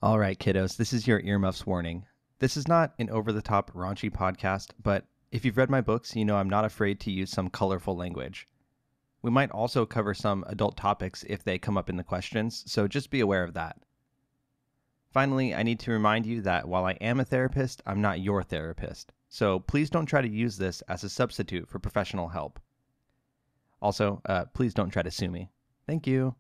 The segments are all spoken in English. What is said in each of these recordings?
All right, kiddos, this is your earmuffs warning. This is not an over-the-top raunchy podcast, but if you've read my books, you know I'm not afraid to use some colorful language. We might also cover some adult topics if they come up in the questions, so just be aware of that. Finally, I need to remind you that while I am a therapist, I'm not your therapist, so please don't try to use this as a substitute for professional help. Also, please don't try to sue me. Thank you.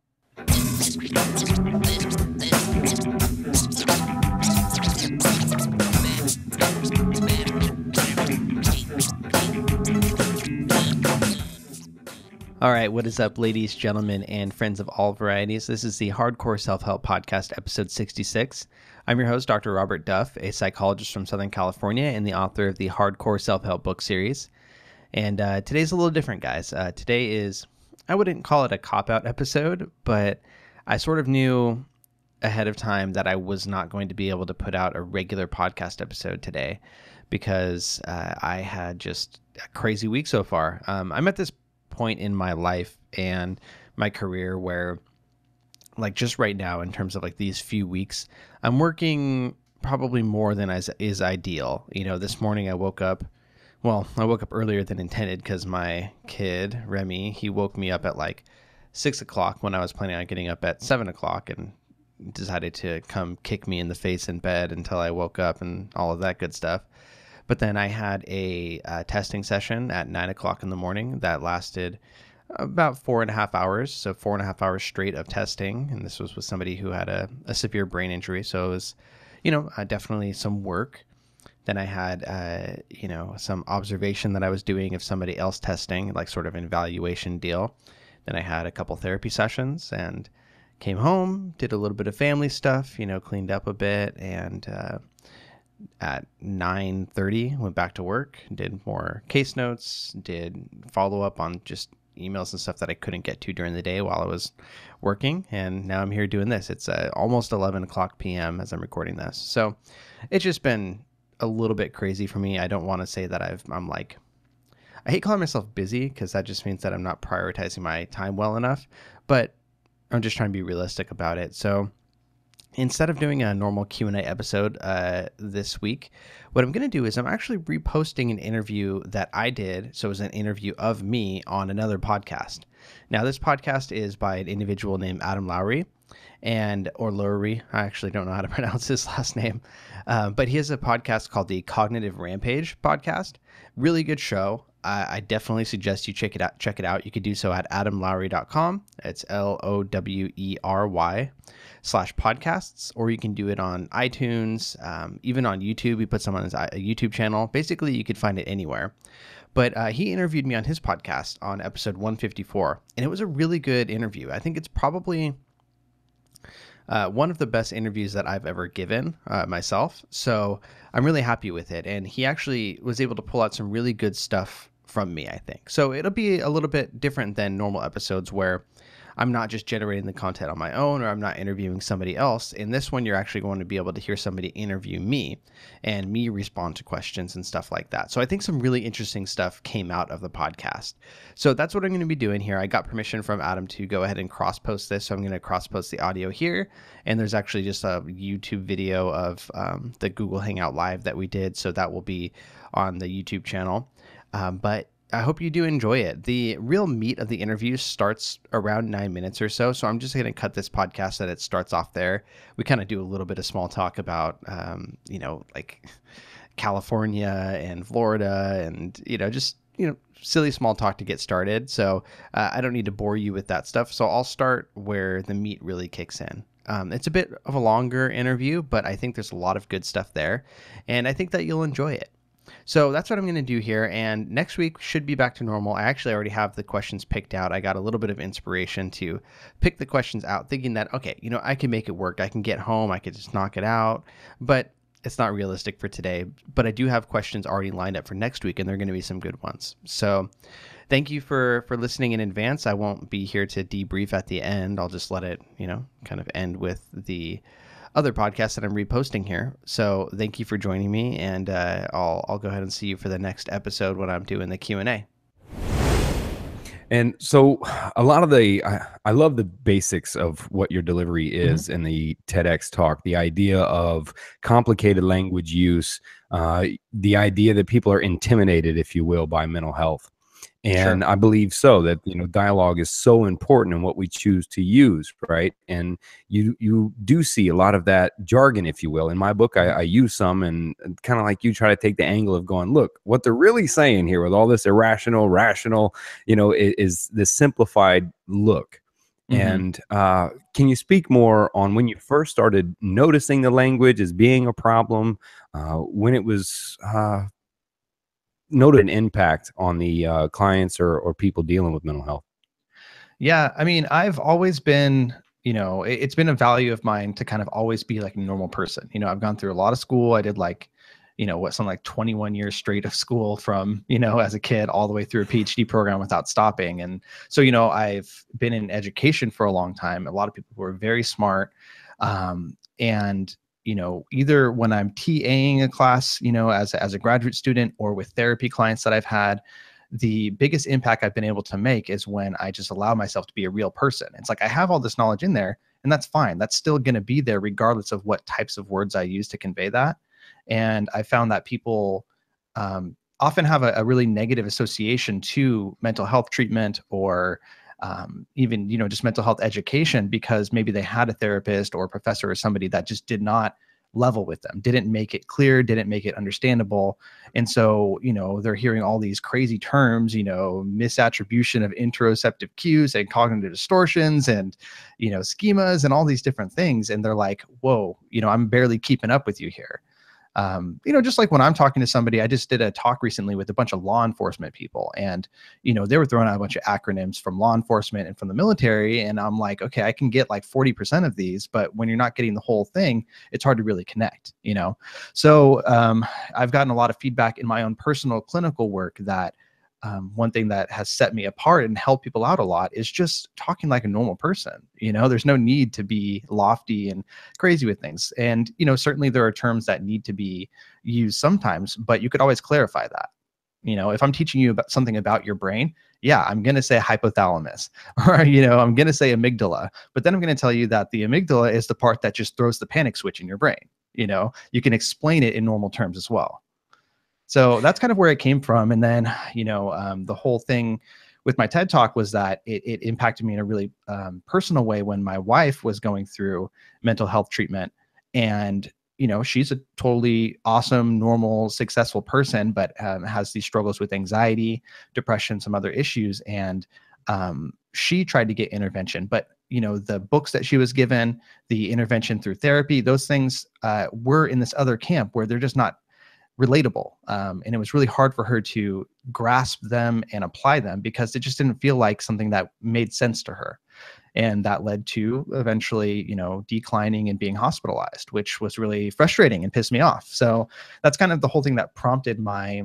All right, what is up, ladies, gentlemen, and friends of all varieties? This is the Hardcore Self-Help Podcast, episode 66. I'm your host, Dr. Robert Duff, a psychologist from Southern California and the author of the Hardcore Self-Help book series. And today's a little different, guys. Today is, I wouldn't call it a cop-out episode, but I sort of knew ahead of time that I was not going to be able to put out a regular podcast episode today because I had just a crazy week so far. I'm at this point in my life and my career where, like, just right now in terms of like these few weeks, I'm working probably more than is ideal. You know, this morning I woke up earlier than intended because my kid Remy, he woke me up at like 6 o'clock when I was planning on getting up at 7 o'clock and decided to come kick me in the face in bed until I woke up and all of that good stuff. But then I had a testing session at 9 o'clock in the morning that lasted about 4.5 hours. So 4.5 hours straight of testing. And this was with somebody who had a severe brain injury. So it was, definitely some work. Then I had, some observation that I was doing of somebody else testing, like sort of an evaluation deal. Then I had a couple therapy sessions and came home, did a little bit of family stuff, cleaned up a bit, and at 9:30 went back to work, did more case notes, did follow up on just emails and stuff that I couldn't get to during the day while I was working, and now I'm here doing this. It's almost 11 o'clock p.m. as I'm recording this. So it's just been a little bit crazy for me. I don't want to say that I hate calling myself busy because that just means that I'm not prioritizing my time well enough, but I'm just trying to be realistic about it. So instead of doing a normal Q&A episode this week, what I'm going to do is I'm actually reposting an interview that I did. So it was an interview of me on another podcast. Now, this podcast is by an individual named Adam Lowery or Lowery. I actually don't know how to pronounce his last name. But he has a podcast called the Cognitive Rampage podcast. Really good show. I definitely suggest you check it out. You could do so at adamlowery.com. It's LOWERY/podcasts, or you can do it on iTunes, even on YouTube. He puts them on his YouTube channel. Basically, you could find it anywhere. But he interviewed me on his podcast on episode 154, and it was a really good interview. I think it's probably one of the best interviews that I've ever given myself. So I'm really happy with it. And he actually was able to pull out some really good stuff from me, I think. So it'll be a little bit different than normal episodes where I'm not just generating the content on my own or I'm not interviewing somebody else. In this one, you're actually going to be able to hear somebody interview me and me respond to questions and stuff like that. So I think some really interesting stuff came out of the podcast. So that's what I'm going to be doing here. I got permission from Adam to go ahead and cross-post this. So I'm going to cross-post the audio here. And there's actually just a YouTube video of the Google Hangout Live that we did. So that will be on the YouTube channel. But I hope you do enjoy it. The real meat of the interview starts around 9 minutes or so. So I'm just going to cut this podcast that it starts off there. We kind of do a little bit of small talk about, like California and Florida and, just, silly small talk to get started. So I don't need to bore you with that stuff. So I'll start where the meat really kicks in. It's a bit of a longer interview, but I think there's a lot of good stuff there. And I think that you'll enjoy it. So that's what I'm going to do here, and next week should be back to normal. I actually already have the questions picked out. I got a little bit of inspiration to pick the questions out, thinking that, okay, I can make it work. I can get home. I could just knock it out, but it's not realistic for today. But I do have questions already lined up for next week, and they're going to be some good ones. So thank you for listening in advance. I won't be here to debrief at the end. I'll just let it, kind of end with the other podcasts that I'm reposting here. So thank you for joining me, and I'll go ahead and see you for the next episode when I'm doing the Q&A. And so a lot of I love the basics of what your delivery Mhm. is in the TEDx talk, the idea of complicated language use, the idea that people are intimidated, if you will, by mental health. And Sure. I believe so that, dialogue is so important in what we choose to use, right? And you do see a lot of that jargon, if you will. In my book, Mhm. I use some, and kind of like you try to take the angle of going, look, what they're really saying here with all this irrational, rational, is this simplified look. Mhm. And can you speak more on when you first started noticing the language as being a problem, when it was noted an impact on the clients or people dealing with mental health? Yeah, I mean, I've always been, it's been a value of mine to kind of always be like a normal person. I've gone through a lot of school. I did like, something like 21 years straight of school from, as a kid all the way through a PhD program without stopping. And so, I've been in education for a long time. A lot of people who are very smart. And, either when I'm TAing a class, as a graduate student, or with therapy clients that I've had, the biggest impact I've been able to make is when I just allow myself to be a real person. It's like I have all this knowledge in there, and that's fine. That's still going to be there regardless of what types of words I use to convey that. And I found that people often have a really negative association to mental health treatment, or even just mental health education, because maybe they had a therapist or a professor or somebody that just did not level with them, didn't make it clear, didn't make it understandable. And so, they're hearing all these crazy terms, misattribution of interoceptive cues and cognitive distortions and, schemas and all these different things. And they're like, whoa, I'm barely keeping up with you here. Just like when I'm talking to somebody, I just did a talk recently with a bunch of law enforcement people, and, they were throwing out a bunch of acronyms from law enforcement and from the military. And I'm like, okay, I can get like 40% of these, but when you're not getting the whole thing, it's hard to really connect. So I've gotten a lot of feedback in my own personal clinical work that one thing that has set me apart and helped people out a lot is just talking like a normal person. There's no need to be lofty and crazy with things. And, certainly there are terms that need to be used sometimes, but you could always clarify that. If I'm teaching you about something about your brain, yeah, I'm going to say hypothalamus, or, I'm going to say amygdala, but then I'm going to tell you that the amygdala is the part that just throws the panic switch in your brain. You can explain it in normal terms as well. So that's kind of where it came from. And then, the whole thing with my TED talk was that it impacted me in a really personal way when my wife was going through mental health treatment. And, she's a totally awesome, normal, successful person, but has these struggles with anxiety, depression, some other issues. And she tried to get intervention, but the books that she was given, the intervention through therapy, those things were in this other camp where they're just not relatable. And it was really hard for her to grasp them and apply them because it just didn't feel like something that made sense to her. And that led to eventually, declining and being hospitalized, which was really frustrating and pissed me off. So that's kind of the whole thing that prompted my,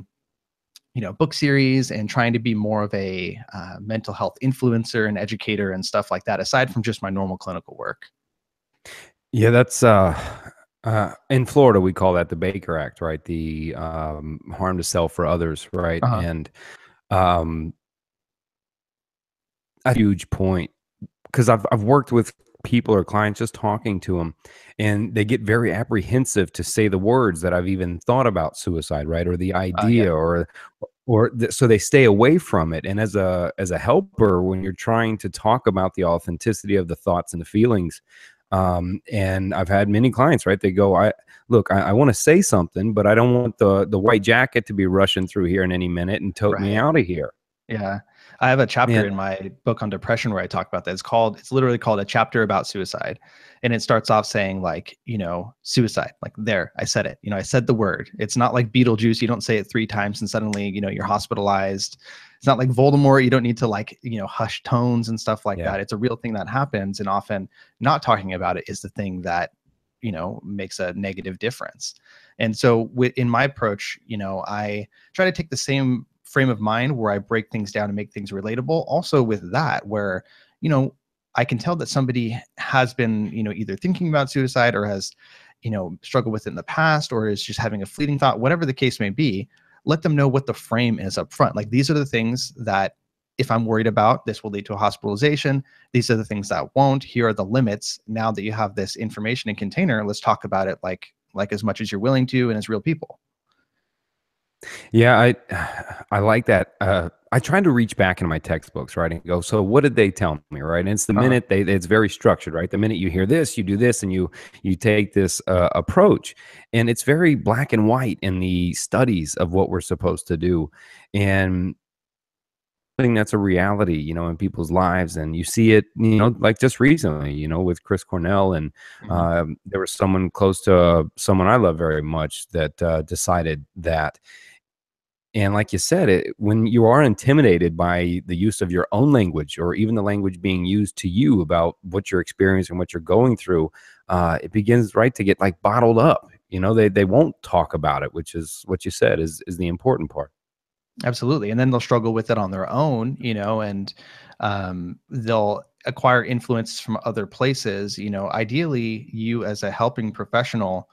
book series and trying to be more of a mental health influencer and educator and stuff like that, aside from just my normal clinical work. Yeah, that's in Florida we call that the Baker Act, right? The harm to self for others, right? Uh-huh. And um, a huge point, because I've worked with people or clients just talking to them, and they get very apprehensive to say the words that I've even thought about suicide, right? Or the Yeah. idea, so they stay away from it. And as a helper, when you're trying to talk about the authenticity of the thoughts and the feelings, and I've had many clients, right? They go, I want to say something, but I don't want the white jacket to be rushing through here in any minute and tote me Right. out of here. Yeah. I have a chapter And in my book on depression where I talk about that. It's literally called A Chapter About Suicide. And it starts off saying like, suicide, like there, I said it, I said the word. It's not like Beetlejuice. You don't say it 3 times and suddenly, you're hospitalized. It's not like Voldemort. You don't need to like, hush tones and stuff like yeah. that. It's a real thing that happens. And often not talking about it is the thing that, makes a negative difference. And so in my approach, I try to take the same frame of mind where I break things down and make things relatable. Also with that, where, I can tell that somebody has been, either thinking about suicide or has, struggled with it in the past, or is just having a fleeting thought, whatever the case may be, let them know what the frame is up front. Like these are the things that if I'm worried about this will lead to a hospitalization, these are the things that won't. Here are the limits. Now that you have this information in container, let's talk about it like as much as you're willing to and as real people. Yeah, I like that. I tried to reach back into my textbooks, right, and go, so what did they tell me, right? And it's the Uh-huh. minute it's very structured, right? The minute you hear this, you do this, and you take this approach, and it's very black and white in the studies of what we're supposed to do, and I think that's a reality, in people's lives, and you see it, like just recently, with Chris Cornell, and Mhm. there was someone close to someone I love very much that decided that. And like you said, when you are intimidated by the use of your own language or even the language being used to you about what you're experiencing, what you're going through, it begins right to get like bottled up. They won't talk about it, which is what you said is the important part. Absolutely. And then they'll struggle with it on their own, and they'll acquire influence from other places. Ideally, you as a helping professional,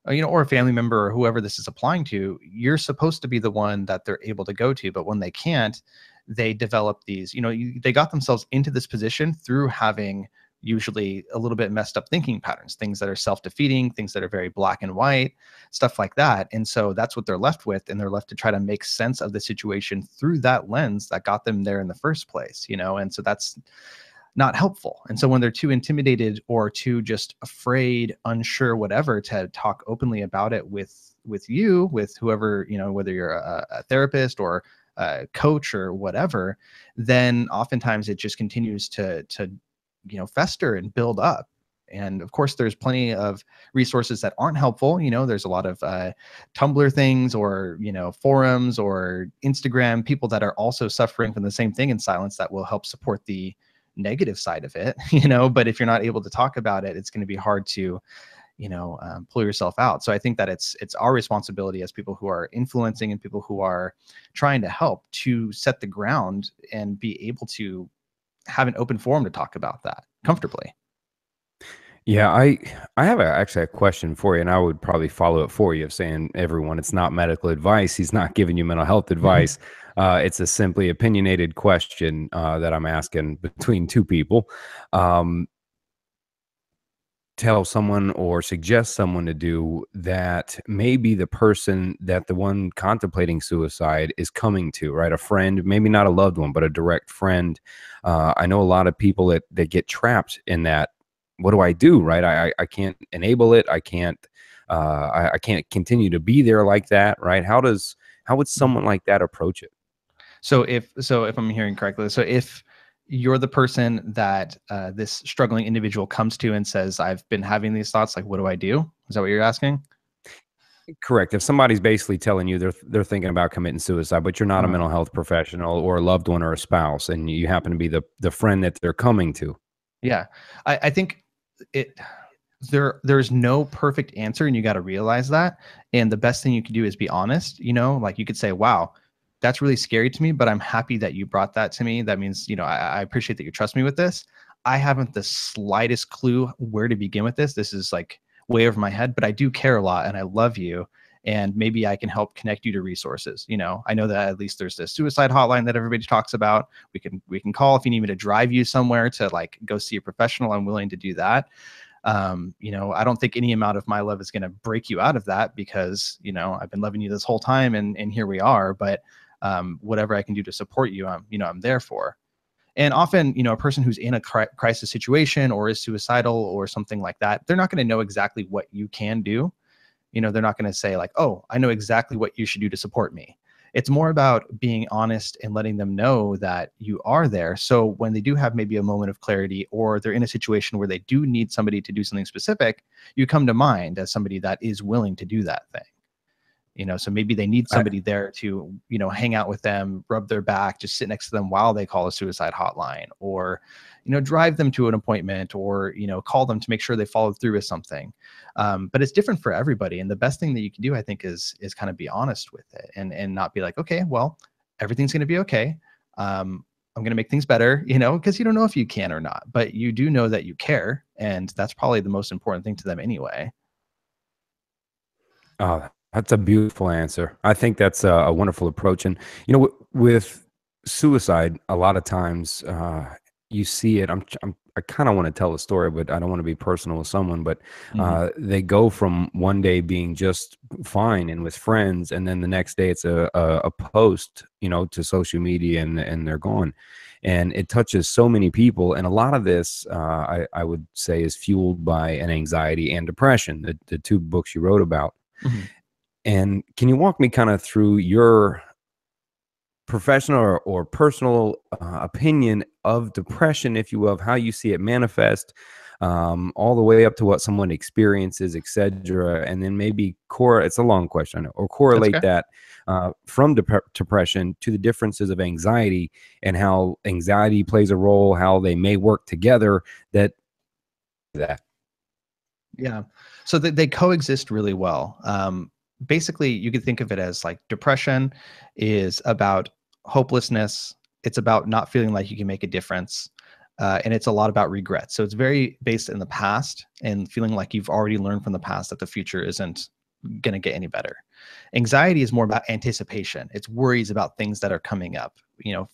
or a family member or whoever this is applying to, you're supposed to be the one that they're able to go to. But when they can't, they develop these, they got themselves into this position through having usually a little bit messed up thinking patterns, things that are self-defeating, things that are very black and white, stuff like that. And so that's what they're left with. And they're left to try to make sense of the situation through that lens that got them there in the first place, and so that's not helpful. And so when they're too intimidated or too just afraid, unsure, whatever, to talk openly about it with whoever, whether you're a therapist or a coach or whatever, then oftentimes it just continues to fester and build up. And of course, there's plenty of resources that aren't helpful. There's a lot of Tumblr things or, forums or Instagram people that are also suffering from the same thing in silence that will help support the negative side of it, but if you're not able to talk about it, it's going to be hard to, pull yourself out. So I think that it's our responsibility as people who are influencing and people who are trying to help to set the ground and be able to have an open forum to talk about that comfortably. Yeah, I have actually a question for you, and I would probably follow it for you of saying, everyone, it's not medical advice. He's not giving you mental health Mhm. advice. It's a simply opinionated question that I'm asking between two people. Um, Tell someone or suggest someone to do that maybe the person that the one contemplating suicide is coming to, right? A friend, maybe not a loved one, but a direct friend. I know a lot of people that get trapped in that. What do I do, right? I can't enable it. I can't continue to be there like that, right? How would someone like that approach it? So if I'm hearing correctly, so if you're the person that this struggling individual comes to and says, I've been having these thoughts, like, what do I do? Is that what you're asking? Correct. If somebody's basically telling you they're thinking about committing suicide, but you're not a Uh, mental health professional or a loved one or a spouse, and you happen to be the friend that they're coming to. yeah, I think it there's no perfect answer, and you got to realize that. And the best thing you can do is be honest. Like you could say, wow, that's really scary to me, but I'm happy that you brought that to me. That means, I appreciate that you trust me with this. I haven't the slightest clue where to begin with this. This is like way over my head, but I do care a lot and I love you. And maybe I can help connect you to resources. I know that at least there's this suicide hotline that everybody talks about. We can call if you need me to drive you somewhere to like go see a professional. I'm willing to do that. I don't think any amount of my love is going to break you out of that because, I've been loving you this whole time and here we are. But whatever I can do to support you, I'm there for. And often, a person who's in a crisis situation or is suicidal or something like that, they're not going to know exactly what you can do. They're not going to say like, oh, I know exactly what you should do to support me. It's more about being honest and letting them know that you are there. So when they do have maybe a moment of clarity or they're in a situation where they do need somebody to do something specific, you come to mind as somebody that is willing to do that thing. So maybe they need I, somebody there to, hang out with them, rub their back, just sit next to them while they call a suicide hotline, or, drive them to an appointment, or, call them to make sure they followed through with something. But it's different for everybody. And the best thing that you can do, I think, is kind of be honest with it and not be like, okay, well, everything's going to be okay. I'm going to make things better, because you don't know if you can or not, but you do know that you care. And that's probably the most important thing to them anyway. oh, that's a beautiful answer. I think that's a wonderful approach. And with suicide, a lot of times, you see it. I kind of want to tell a story, but I don't want to be personal with someone. But Hmm. they go from one day being just fine and with friends, and then the next day it's a post, to social media, and they're gone. And it touches so many people. And a lot of this, I would say, is fueled by an anxiety and depression, the two books you wrote about. Hmm. And can you walk me kind of through your professional or personal opinion of depression, if you will, of how you see it manifest, all the way up to what someone experiences, etc., and then maybe it's a long question, I know, or That's correlate okay. that from depression to the differences of anxiety, and how anxiety plays a role, how they may work together. That Yeah. So they coexist really well. Basically, you could think of it as like depression is about hopelessness. It's about not feeling like you can make a difference. And it's a lot about regret. So it's very based in the past and feeling like you've already learned from the past that the future isn't going to get any better. Anxiety is more about anticipation. It's worries about things that are coming up,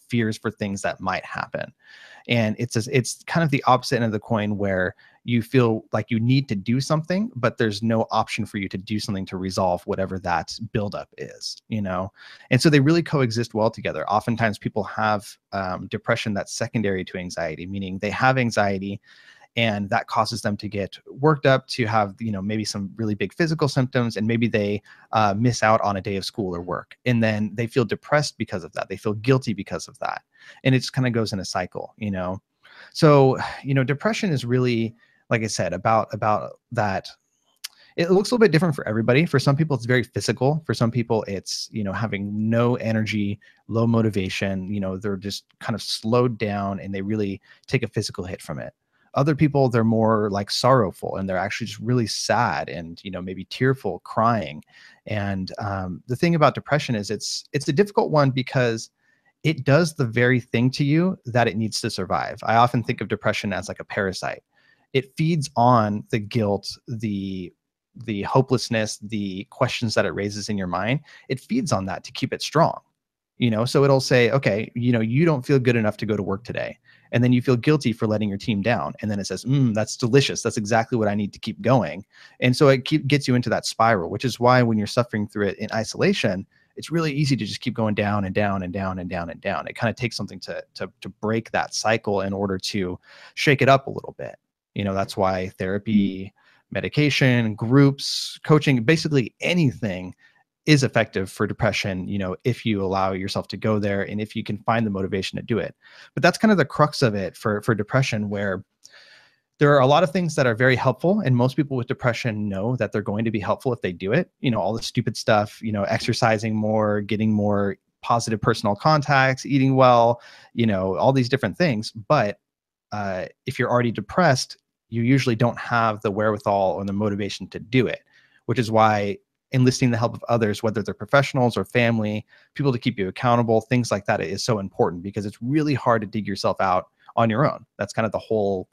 fears for things that might happen. And it's kind of the opposite end of the coin, where you feel like you need to do something, but there's no option for you to do something to resolve whatever that buildup is. And so they really coexist well together. Oftentimes people have depression that's secondary to anxiety, meaning they have anxiety and that causes them to get worked up, to have maybe some really big physical symptoms, and maybe they miss out on a day of school or work, and then they feel depressed because of that, they feel guilty because of that, and it just kind of goes in a cycle. So depression is really, like I said, about that. It looks a little bit different for everybody. For some people it's very physical. For some people it's having no energy, low motivation. They're just kind of slowed down and they really take a physical hit from it. Other people, they're more like sorrowful and they're actually just really sad and maybe tearful, crying. And the thing about depression is it's a difficult one because it does the very thing to you that it needs to survive. I often think of depression as like a parasite. It feeds on the guilt, the hopelessness, the questions that it raises in your mind. It feeds on that to keep it strong. So it'll say, okay, you don't feel good enough to go to work today. And then you feel guilty for letting your team down. And then it says, that's delicious. That's exactly what I need to keep going. And so it gets you into that spiral, which is why when you're suffering through it in isolation, it's really easy to just keep going down and down and down and down and down. It kind of takes something to break that cycle in order to shake it up a little bit. That's why therapy, medication, groups, coaching, basically anything is effective for depression, if you allow yourself to go there and if you can find the motivation to do it. But that's kind of the crux of it for depression, where there are a lot of things that are very helpful. And most people with depression know that they're going to be helpful if they do it. All the stupid stuff, exercising more, getting more positive personal contacts, eating well, all these different things. But if you're already depressed, you usually don't have the wherewithal or the motivation to do it, which is why enlisting the help of others, whether they're professionals or family, people to keep you accountable, things like that, is so important, because it's really hard to dig yourself out on your own. That's kind of the whole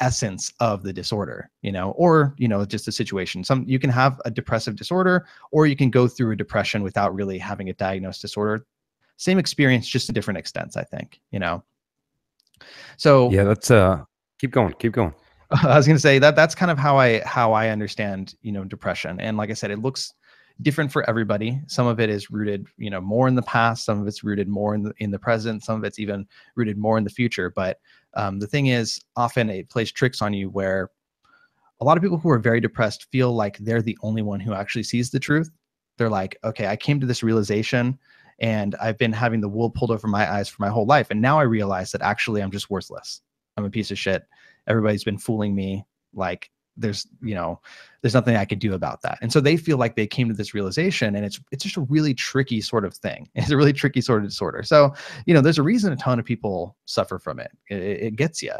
essence of the disorder, or just a situation. You can have a depressive disorder, or you can go through a depression without really having a diagnosed disorder. Same experience, just to different extents, I think. So Yeah, that's keep going, keep going. I was going to say that's kind of how I understand, depression. And like I said, it looks different for everybody. Some of it is rooted, more in the past. Some of it's rooted more in the present. Some of it's even rooted more in the future. But the thing is, often it plays tricks on you, where a lot of people who are very depressed feel like they're the only one who actually sees the truth. They're like, okay, I came to this realization and I've been having the wool pulled over my eyes for my whole life. And now I realize that actually I'm just worthless. I'm a piece of shit. Everybody's been fooling me. Like there's nothing I could do about that. And so they feel like they came to this realization, and it's just a really tricky sort of thing. It's a really tricky sort of disorder. So, there's a reason a ton of people suffer from it. It gets you,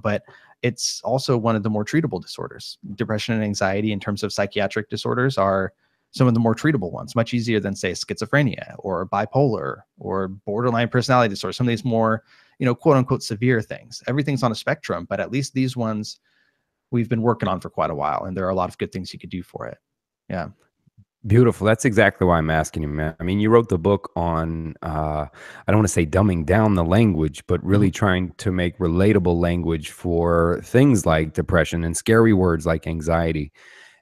but it's also one of the more treatable disorders. Depression and anxiety, in terms of psychiatric disorders, are some of the more treatable ones, much easier than, say, schizophrenia or bipolar or borderline personality disorder, some of these more, quote unquote, severe things. Everything's on a spectrum, but at least these ones we've been working on for quite a while, and there are a lot of good things you could do for it. Yeah. Beautiful. That's exactly why I'm asking you, man. I mean, you wrote the book on, I don't want to say dumbing down the language, but Mhm. really trying to make relatable language for things like depression and scary words like anxiety.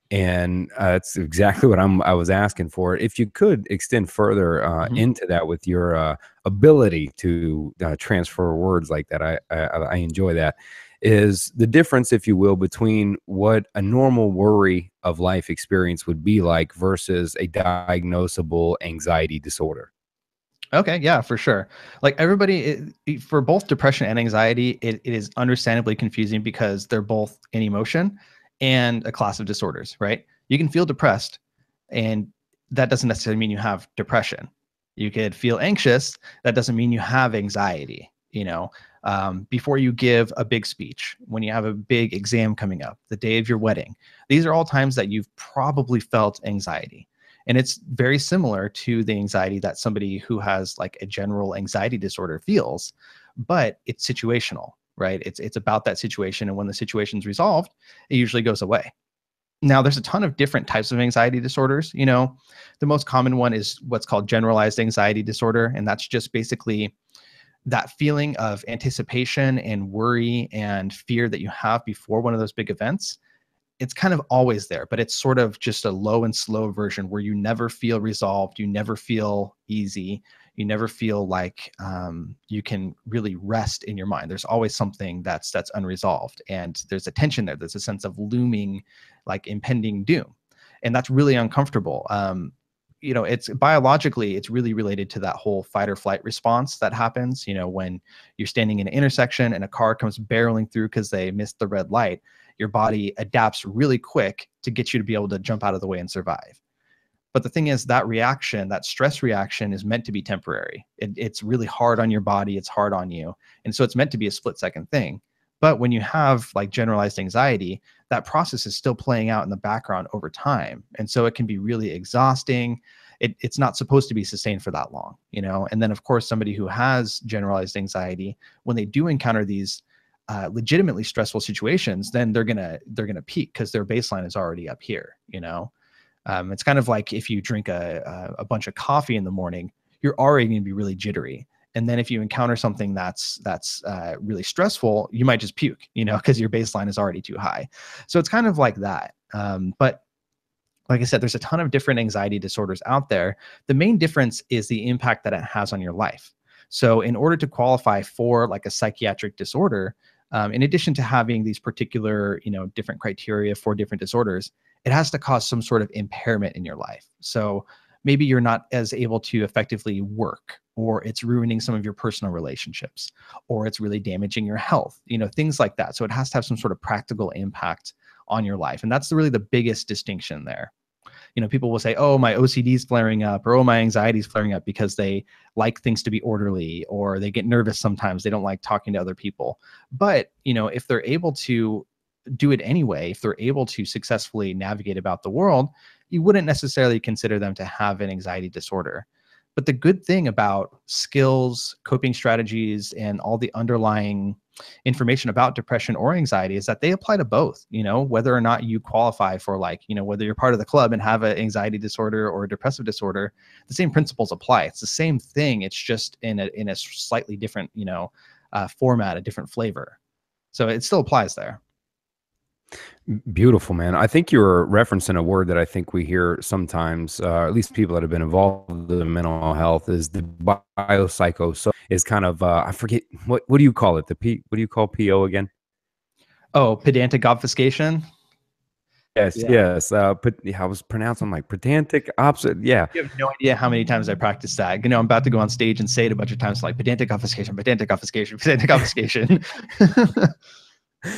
And that's exactly what I was asking for. If you could extend further Mhm. into that with your ability to transfer words like that, I enjoy that. Is the difference, if you will, between what a normal worry of life experience would be like versus a diagnosable anxiety disorder? Okay, yeah, for sure. Like everybody, for both depression and anxiety, it is understandably confusing because they're both an emotion and a class of disorders, right? You can feel depressed, and that doesn't necessarily mean you have depression. You could feel anxious, that doesn't mean you have anxiety. Before you give a big speech, when you have a big exam coming up, the day of your wedding, these are all times that you've probably felt anxiety. And it's very similar to the anxiety that somebody who has like a general anxiety disorder feels, but it's situational, right? It's about that situation. And when the situation's resolved, it usually goes away. Now, there's a ton of different types of anxiety disorders. The most common one is what's called generalized anxiety disorder. And that's just basically that feeling of anticipation and worry and fear that you have before one of those big events. It's kind of always there, but it's sort of just a low and slow version where you never feel resolved, you never feel easy, you never feel like you can really rest in your mind. There's always something that's unresolved, and there's a tension there. There's a sense of looming, like impending doom, and that's really uncomfortable. It's biologically, it's really related to that whole fight or flight response that happens. When you're standing in an intersection and a car comes barreling through because they missed the red light, your body adapts really quick to get you to be able to jump out of the way and survive. But the thing is, that reaction, that stress reaction, is meant to be temporary. It's really hard on your body, it's hard on you. And so it's meant to be a split second thing. But when you have like generalized anxiety, that process is still playing out in the background over time. And so it can be really exhausting. It's not supposed to be sustained for that long. And then, of course, somebody who has generalized anxiety, when they do encounter these legitimately stressful situations, then they're gonna peak because their baseline is already up here. It's kind of like if you drink a bunch of coffee in the morning, you're already going to be really jittery. And then if you encounter something that's really stressful, you might just puke, because your baseline is already too high. So it's kind of like that. But like I said, there's a ton of different anxiety disorders out there. The main difference is the impact that it has on your life. So in order to qualify for like a psychiatric disorder, in addition to having these particular, different criteria for different disorders, it has to cause some sort of impairment in your life. So maybe you're not as able to effectively work, or it's ruining some of your personal relationships, or it's really damaging your health, things like that. So it has to have some sort of practical impact on your life. And that's really the biggest distinction there. People will say, oh, my OCD is flaring up, or oh, my anxiety is flaring up because they like things to be orderly, or they get nervous sometimes. They don't like talking to other people. But, if they're able to do it anyway, if they're able to successfully navigate about the world, you wouldn't necessarily consider them to have an anxiety disorder. But the good thing about skills, coping strategies, and all the underlying information about depression or anxiety is that they apply to both, whether or not you qualify for whether you're part of the club and have an anxiety disorder or a depressive disorder, the same principles apply. It's the same thing. It's just in a slightly different, format, a different flavor. So it still applies there. Beautiful, man. I think you're referencing a word that I think we hear sometimes, at least people that have been involved in mental health, is the biopsychosocial. Is kind of I forget what do you call it? What do you call PO again? Oh, pedantic obfuscation. Yes, Yeah. yes. But yeah, I was pronounced. I'm like pedantic opposite. Yeah, You have no idea how many times I practiced that. I'm about to go on stage and say it a bunch of times, like pedantic obfuscation, pedantic obfuscation, pedantic obfuscation.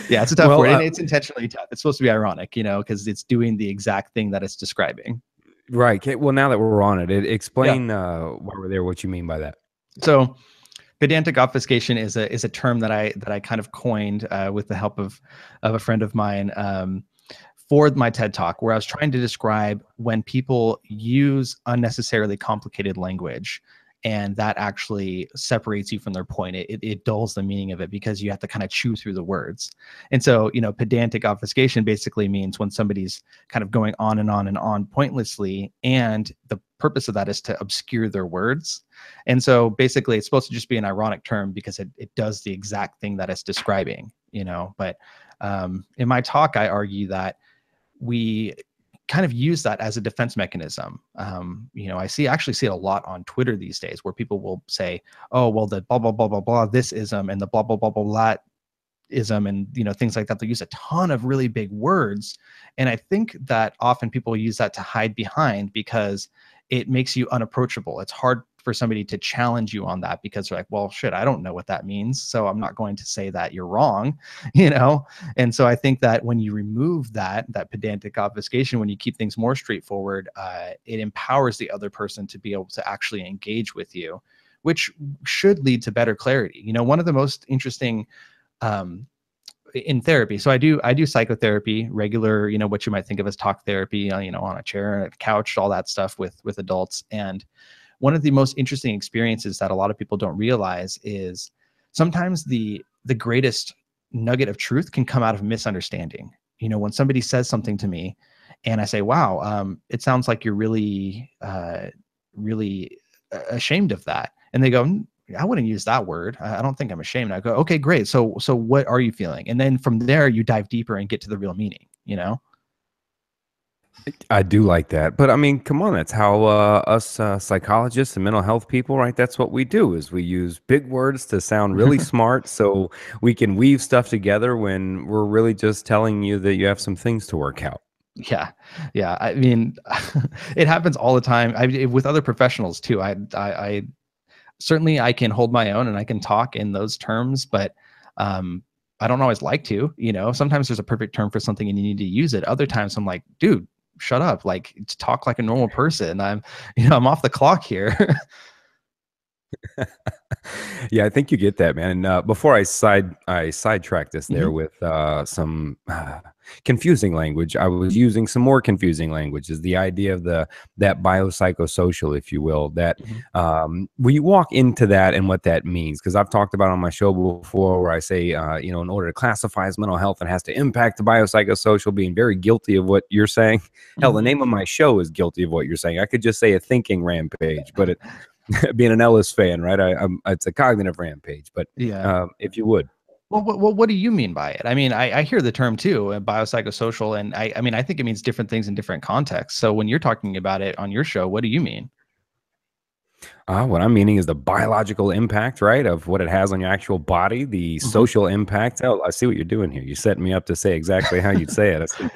Yeah, it's a tough well, word, and it's intentionally tough. It's supposed to be ironic, because it's doing the exact thing that it's describing. right. Well, now that we're on it, Yeah. explain while we're there what you mean by that. So pedantic obfuscation is a term that I kind of coined with the help of a friend of mine for my TED Talk, where I was trying to describe when people use unnecessarily complicated language And that actually separates you from their point. It dulls the meaning of it because you have to kind of chew through the words. And so, pedantic obfuscation basically means when somebody's kind of going on and on and on pointlessly, and the purpose of that is to obscure their words. And so basically it's supposed to just be an ironic term because it does the exact thing that it's describing, but in my talk, I argue that we kind of use that as a defense mechanism. I actually see it a lot on Twitter these days where people will say, oh, well, the blah, blah, blah, blah, blah, this ism and the blah, blah, blah, blah, blah ism and, things like that. They use a ton of really big words. And I think that often people use that to hide behind because it makes you unapproachable. It's hard for somebody to challenge you on that because they're like, well, shit, I don't know what that means. So I'm not going to say that you're wrong, And so I think that when you remove that pedantic obfuscation, when you keep things more straightforward, it empowers the other person to be able to actually engage with you, which should lead to better clarity. One of the most interesting in therapy. So I do psychotherapy, regular, what you might think of as talk therapy, on a chair, a couch, all that stuff with adults. And one of the most interesting experiences that a lot of people don't realize is sometimes the greatest nugget of truth can come out of misunderstanding. When somebody says something to me and I say, wow, it sounds like you're really, really ashamed of that. And they go, I wouldn't use that word. I don't think I'm ashamed. I go, okay, great. So what are you feeling? And then from there, you dive deeper and get to the real meaning, I do like that. But I mean, come on, that's how us psychologists and mental health people, right? That's what we do is we use big words to sound really smart so we can weave stuff together when we're really just telling you that you have some things to work out. Yeah. Yeah. I mean, it happens all the time. With other professionals too. I certainly I can hold my own and I can talk in those terms, but I don't always like to, sometimes there's a perfect term for something and you need to use it. Other times I'm like, dude, shut up. Like talk like a normal person. I'm off the clock here. Yeah, I think you get that, man. And before I sidetrack this there with some confusing language, I was using some more confusing language. Is the idea of that biopsychosocial, if you will, that we walk into that and what that means. Because I've talked about on my show before where I say, in order to classify as mental health, it has to impact the biopsychosocial, being very guilty of what you're saying. Hell, the name of my show is guilty of what you're saying. I could just say a thinking rampage, but it being an Ellis fan, right? It's a cognitive rampage, but Yeah. if you would. Well, what do you mean by it? I mean, I hear the term too, biopsychosocial, and I mean, I think it means different things in different contexts. So when you're talking about it on your show, what do you mean? What I'm meaning is the biological impact, right, of what it has on your actual body, the social impact. Oh, I see what you're doing here. You're setting me up to say exactly how you'd say it. I see.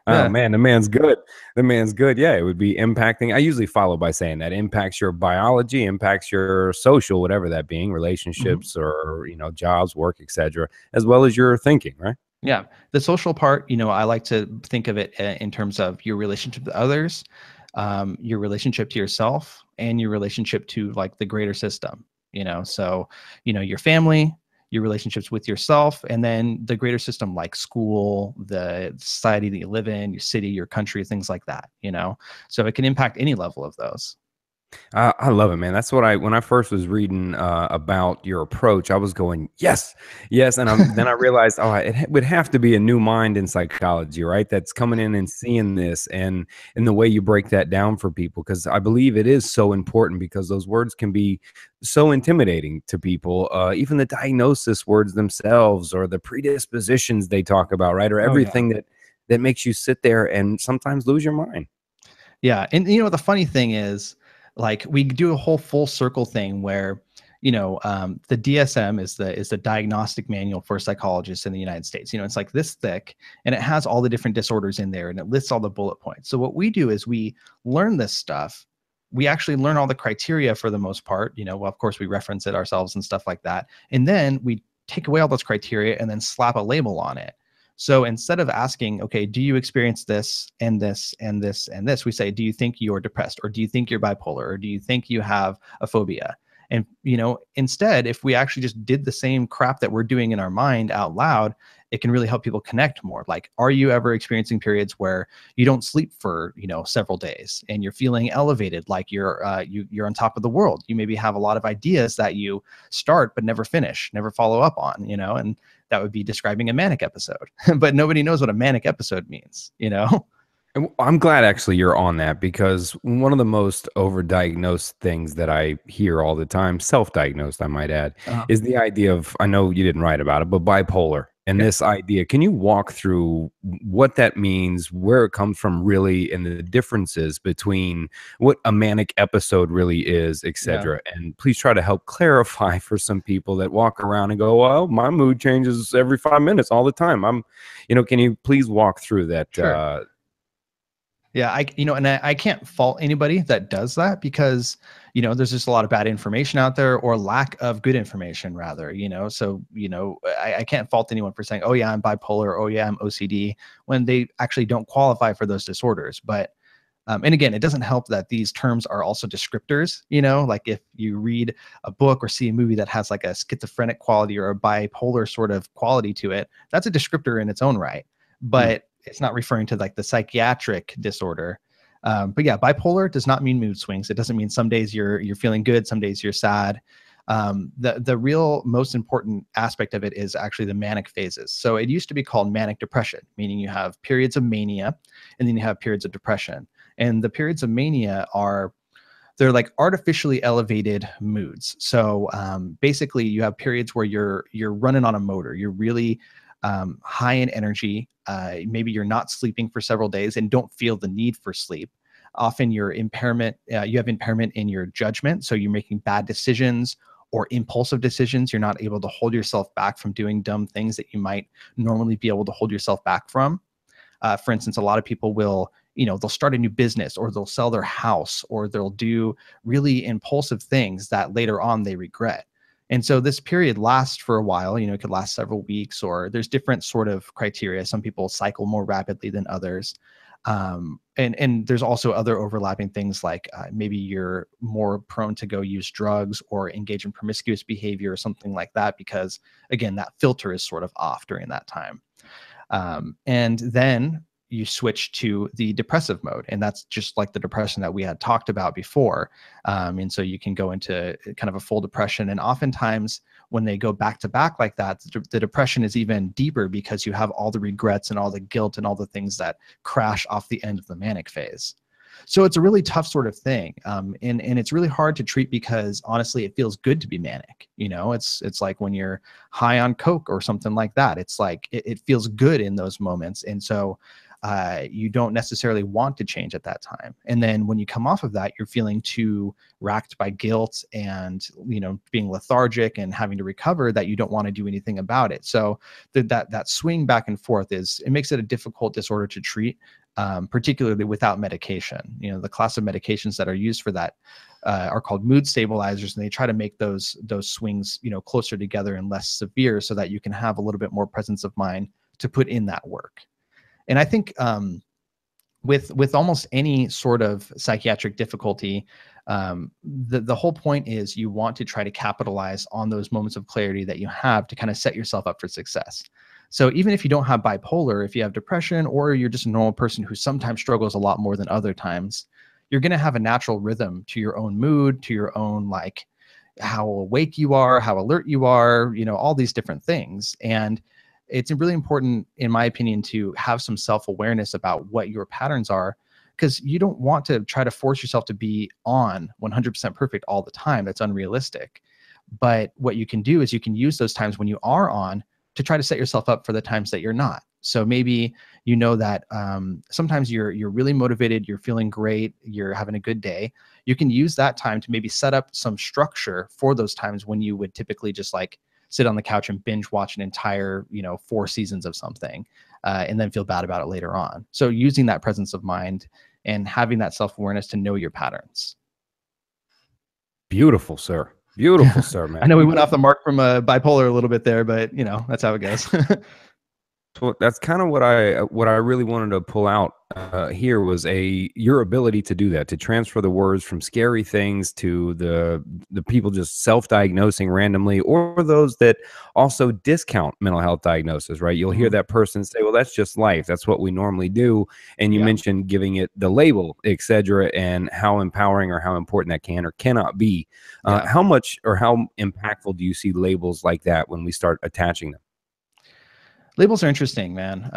Oh Yeah. man, the man's good. The man's good. Yeah, it would be impacting. I usually follow by saying that impacts your biology, impacts your social, whatever that being, relationships or jobs, work, etc., as well as your thinking, right? Yeah. The social part, I like to think of it in terms of your relationship to others, your relationship to yourself, and your relationship to like the greater system, so, your family, your relationships with yourself, and then the greater system like school, the society that you live in, your city, your country, things like that, so it can impact any level of those. I love it, man. That's what when I first was reading about your approach, I was going, yes, yes. And then I realized, it would have to be a new mind in psychology, right? That's coming in and seeing this and the way you break that down for people. Because I believe it is so important because those words can be so intimidating to people. Even the diagnosis words themselves or the predispositions they talk about, right? Or everything that makes you sit there and sometimes lose your mind. Yeah. And the funny thing is, like, we do a whole full circle thing where, the DSM is the diagnostic manual for psychologists in the United States. It's like this thick and it has all the different disorders in there and it lists all the bullet points. So what we do is we learn this stuff. We actually learn all the criteria for the most part, well, of course we reference it ourselves and stuff like that. And then we take away all those criteria and then slap a label on it. So instead of asking, okay, do you experience this and this and this and this, we say, do you think you're depressed, or do you think you're bipolar, or do you think you have a phobia? And, instead, if we actually just did the same crap that we're doing in our mind out loud, it can really help people connect more. Like, are you ever experiencing periods where you don't sleep for, several days and you're feeling elevated, like you're on top of the world? You maybe have a lot of ideas that you start but never finish, never follow up on, and that would be describing a manic episode. But nobody knows what a manic episode means, And I'm glad actually you're on that, because one of the most overdiagnosed things that I hear all the time, self-diagnosed, I might add, Uh, is the idea of, I know you didn't write about it, but bipolar. And yeah, this idea, can you walk through what that means, where it comes from really, and the differences between what a manic episode really is, yeah, etc. And please try to help clarify for some people that walk around and go, well, my mood changes every 5 minutes all the time. Can you please walk through that? sure. Yeah, and I can't fault anybody that does that, because, there's just a lot of bad information out there, or lack of good information rather, so, I can't fault anyone for saying, oh yeah, I'm bipolar, oh yeah, I'm OCD, when they actually don't qualify for those disorders. But, and again, it doesn't help that these terms are also descriptors, like if you read a book or see a movie that has like a schizophrenic quality or a bipolar sort of quality to it, that's a descriptor in its own right. Hmm. But it's not referring to like the psychiatric disorder. But yeah, bipolar does not mean mood swings. It doesn't mean some days you're feeling good, some days you're sad. The real most important aspect of it is actually the manic phases. So it used to be called manic depression, meaning you have periods of mania and then you have periods of depression. And the periods of mania they're like artificially elevated moods. So basically, you have periods where you're running on a motor. You're really high in energy. Maybe you're not sleeping for several days and don't feel the need for sleep. Often you have impairment in your judgment. So you're making bad decisions or impulsive decisions. You're not able to hold yourself back from doing dumb things that you might normally be able to hold yourself back from. For instance, a lot of people will, they'll start a new business, or they'll sell their house, or they'll do really impulsive things that later on they regret. And so this period lasts for a while, it could last several weeks, or there's different sort of criteria. Some people cycle more rapidly than others. And there's also other overlapping things, like maybe you're more prone to go use drugs or engage in promiscuous behavior or something like that, because again, that filter is sort of off during that time. And then you switch to the depressive mode, and that's just like the depression that we had talked about before. And so you can go into kind of a full depression, and oftentimes when they go back to back like that, the depression is even deeper, because you have all the regrets and all the guilt and all the things that crash off the end of the manic phase. So it's a really tough sort of thing. And it's really hard to treat, because honestly, it feels good to be manic. It's like when you're high on Coke or something like that. It's like, it feels good in those moments. And so you don't necessarily want to change at that time. And then when you come off of that, you're feeling too racked by guilt and, being lethargic and having to recover, that you don't want to do anything about it. So that swing back and forth it makes it a difficult disorder to treat. Particularly without medication. The class of medications that are used for that are called mood stabilizers, and they try to make those swings, closer together and less severe, so that you can have a little bit more presence of mind to put in that work. And I think with almost any sort of psychiatric difficulty, the whole point is you want to try to capitalize on those moments of clarity that you have to kind of set yourself up for success. So even if you don't have bipolar, if you have depression, or you're just a normal person who sometimes struggles a lot more than other times, you're going to have a natural rhythm to your own mood, to your own, like, how awake you are, how alert you are, all these different things. And it's really important, in my opinion, to have some self-awareness about what your patterns are, because you don't want to try to force yourself to be on 100% perfect all the time. That's unrealistic. But what you can do is you can use those times when you are on to try to set yourself up for the times that you're not. So maybe that sometimes you're really motivated, you're feeling great, you're having a good day. You can use that time to maybe set up some structure for those times when you would typically just like sit on the couch and binge watch an entire 4 seasons of something, and then feel bad about it later on. So using that presence of mind and having that self-awareness to know your patterns. Beautiful, sir. Beautiful, sir, I man. know we went Because off the mark from bipolar a little bit there, but that's how it goes. that's kind of what I really wanted to pull out here was your ability to do that, to transfer the words from scary things to the people just self-diagnosing randomly, or those that also discount mental health diagnosis, right? You'll hear Mhm. that person say, well, that's just life, that's what we normally do. And you Yeah. mentioned giving it the label, etc., and how empowering or how important that can or cannot be. Yeah. How much or how impactful do you see labels like that when we start attaching them? Labels are interesting, man.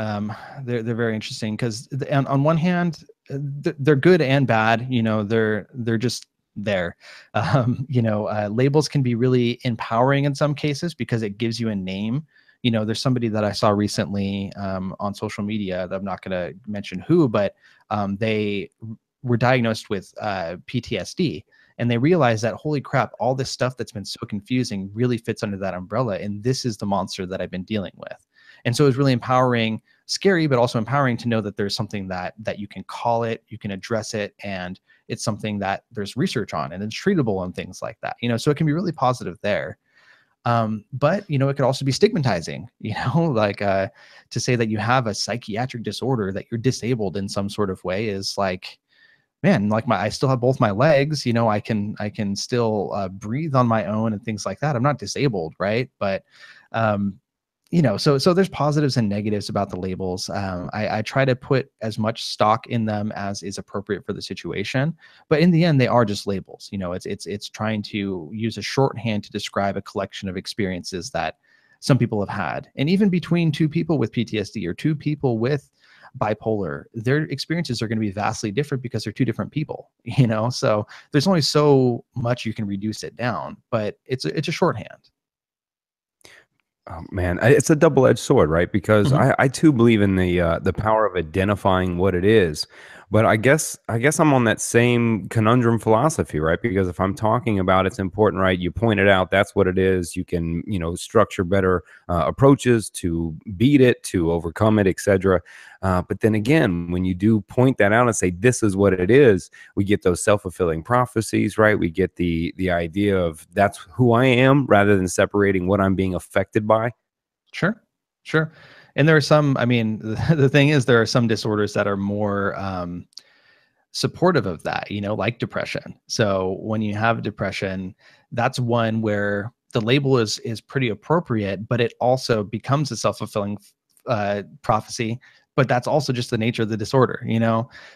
They're very interesting because on one hand, they're good and bad. They're just there. Labels can be really empowering in some cases because it gives you a name. There's somebody that I saw recently on social media that I'm not going to mention who, but they were diagnosed with PTSD. And they realized that, holy crap, all this stuff that's been so confusing really fits under that umbrella. And this is the monster that I've been dealing with. And so it was really empowering, scary, but also empowering to know that there's something that you can call it, you can address it, and it's something that there's research on and it's treatable and things like that. So it can be really positive there. But it could also be stigmatizing, like to say that you have a psychiatric disorder, that you're disabled in some sort of way is like, man, like I still have both my legs, I can still breathe on my own and things like that. I'm not disabled, right? But um, so there's positives and negatives about the labels. I try to put as much stock in them as is appropriate for the situation, but in the end, they are just labels. It's trying to use a shorthand to describe a collection of experiences that some people have had, and even between two people with PTSD or two people with bipolar, their experiences are going to be vastly different because they're two different people. So there's only so much you can reduce it down, but it's a shorthand. Oh, man, it's a double-edged sword, right? Because Mhm. I too believe in the power of identifying what it is, but I guess I'm on that same conundrum philosophy, right? Because if I'm talking about it's important, right? You pointed out that's what it is. You can structure better approaches to beat it, to overcome it, etc. But then again, when you do point that out and say this is what it is, we get those self-fulfilling prophecies, right? We get the idea of that's who I am rather than separating what I'm being affected by. Sure, sure. And there are some, I mean, the thing is, there are some disorders that are more supportive of that, like depression. So when you have depression, that's one where the label is pretty appropriate, but it also becomes a self-fulfilling prophecy. But that's also just the nature of the disorder.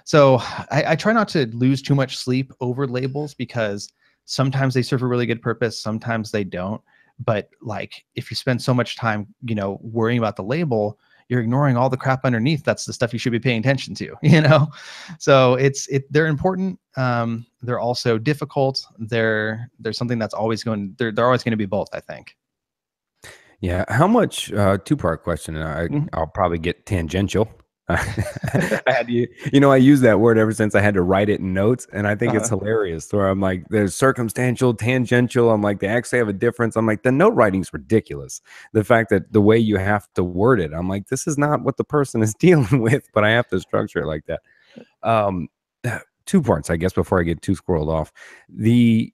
So I try not to lose too much sleep over labels because sometimes they serve a really good purpose, sometimes they don't. But like if you spend so much time, worrying about the label, you're ignoring all the crap underneath. That's the stuff you should be paying attention to. So they're important. They're also difficult. There's something that's always they're always going to be both, I think. Yeah, how much two-part question, and Mhm. I'll probably get tangential. I had I use that word ever since I had to write it in notes, and I think it's Uh-huh. hilarious. Where I'm like, there's circumstantial, tangential. I'm like, they actually have a difference. I'm like, the note writing's ridiculous. The fact that the way you have to word it, I'm like, this is not what the person is dealing with, but I have to structure it like that. Um, two parts, I guess, before I get too squirreled off. The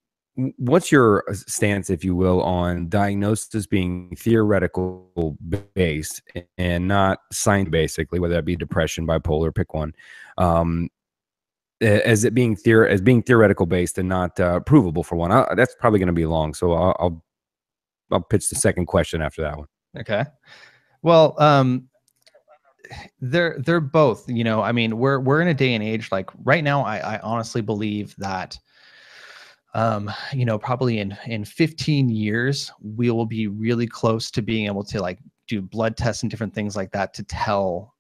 What's your stance, if you will, on diagnosis being theoretical based and not science, basically, whether that be depression, bipolar, pick one, um, as it being as being theoretical based and not provable for one? That's probably going to be long, so I'll pitch the second question after that one. Okay. Well, they're both. I mean, we're in a day and age like right now. I honestly believe that probably in 15 years, we will be really close to being able to like do blood tests and different things like that to tell,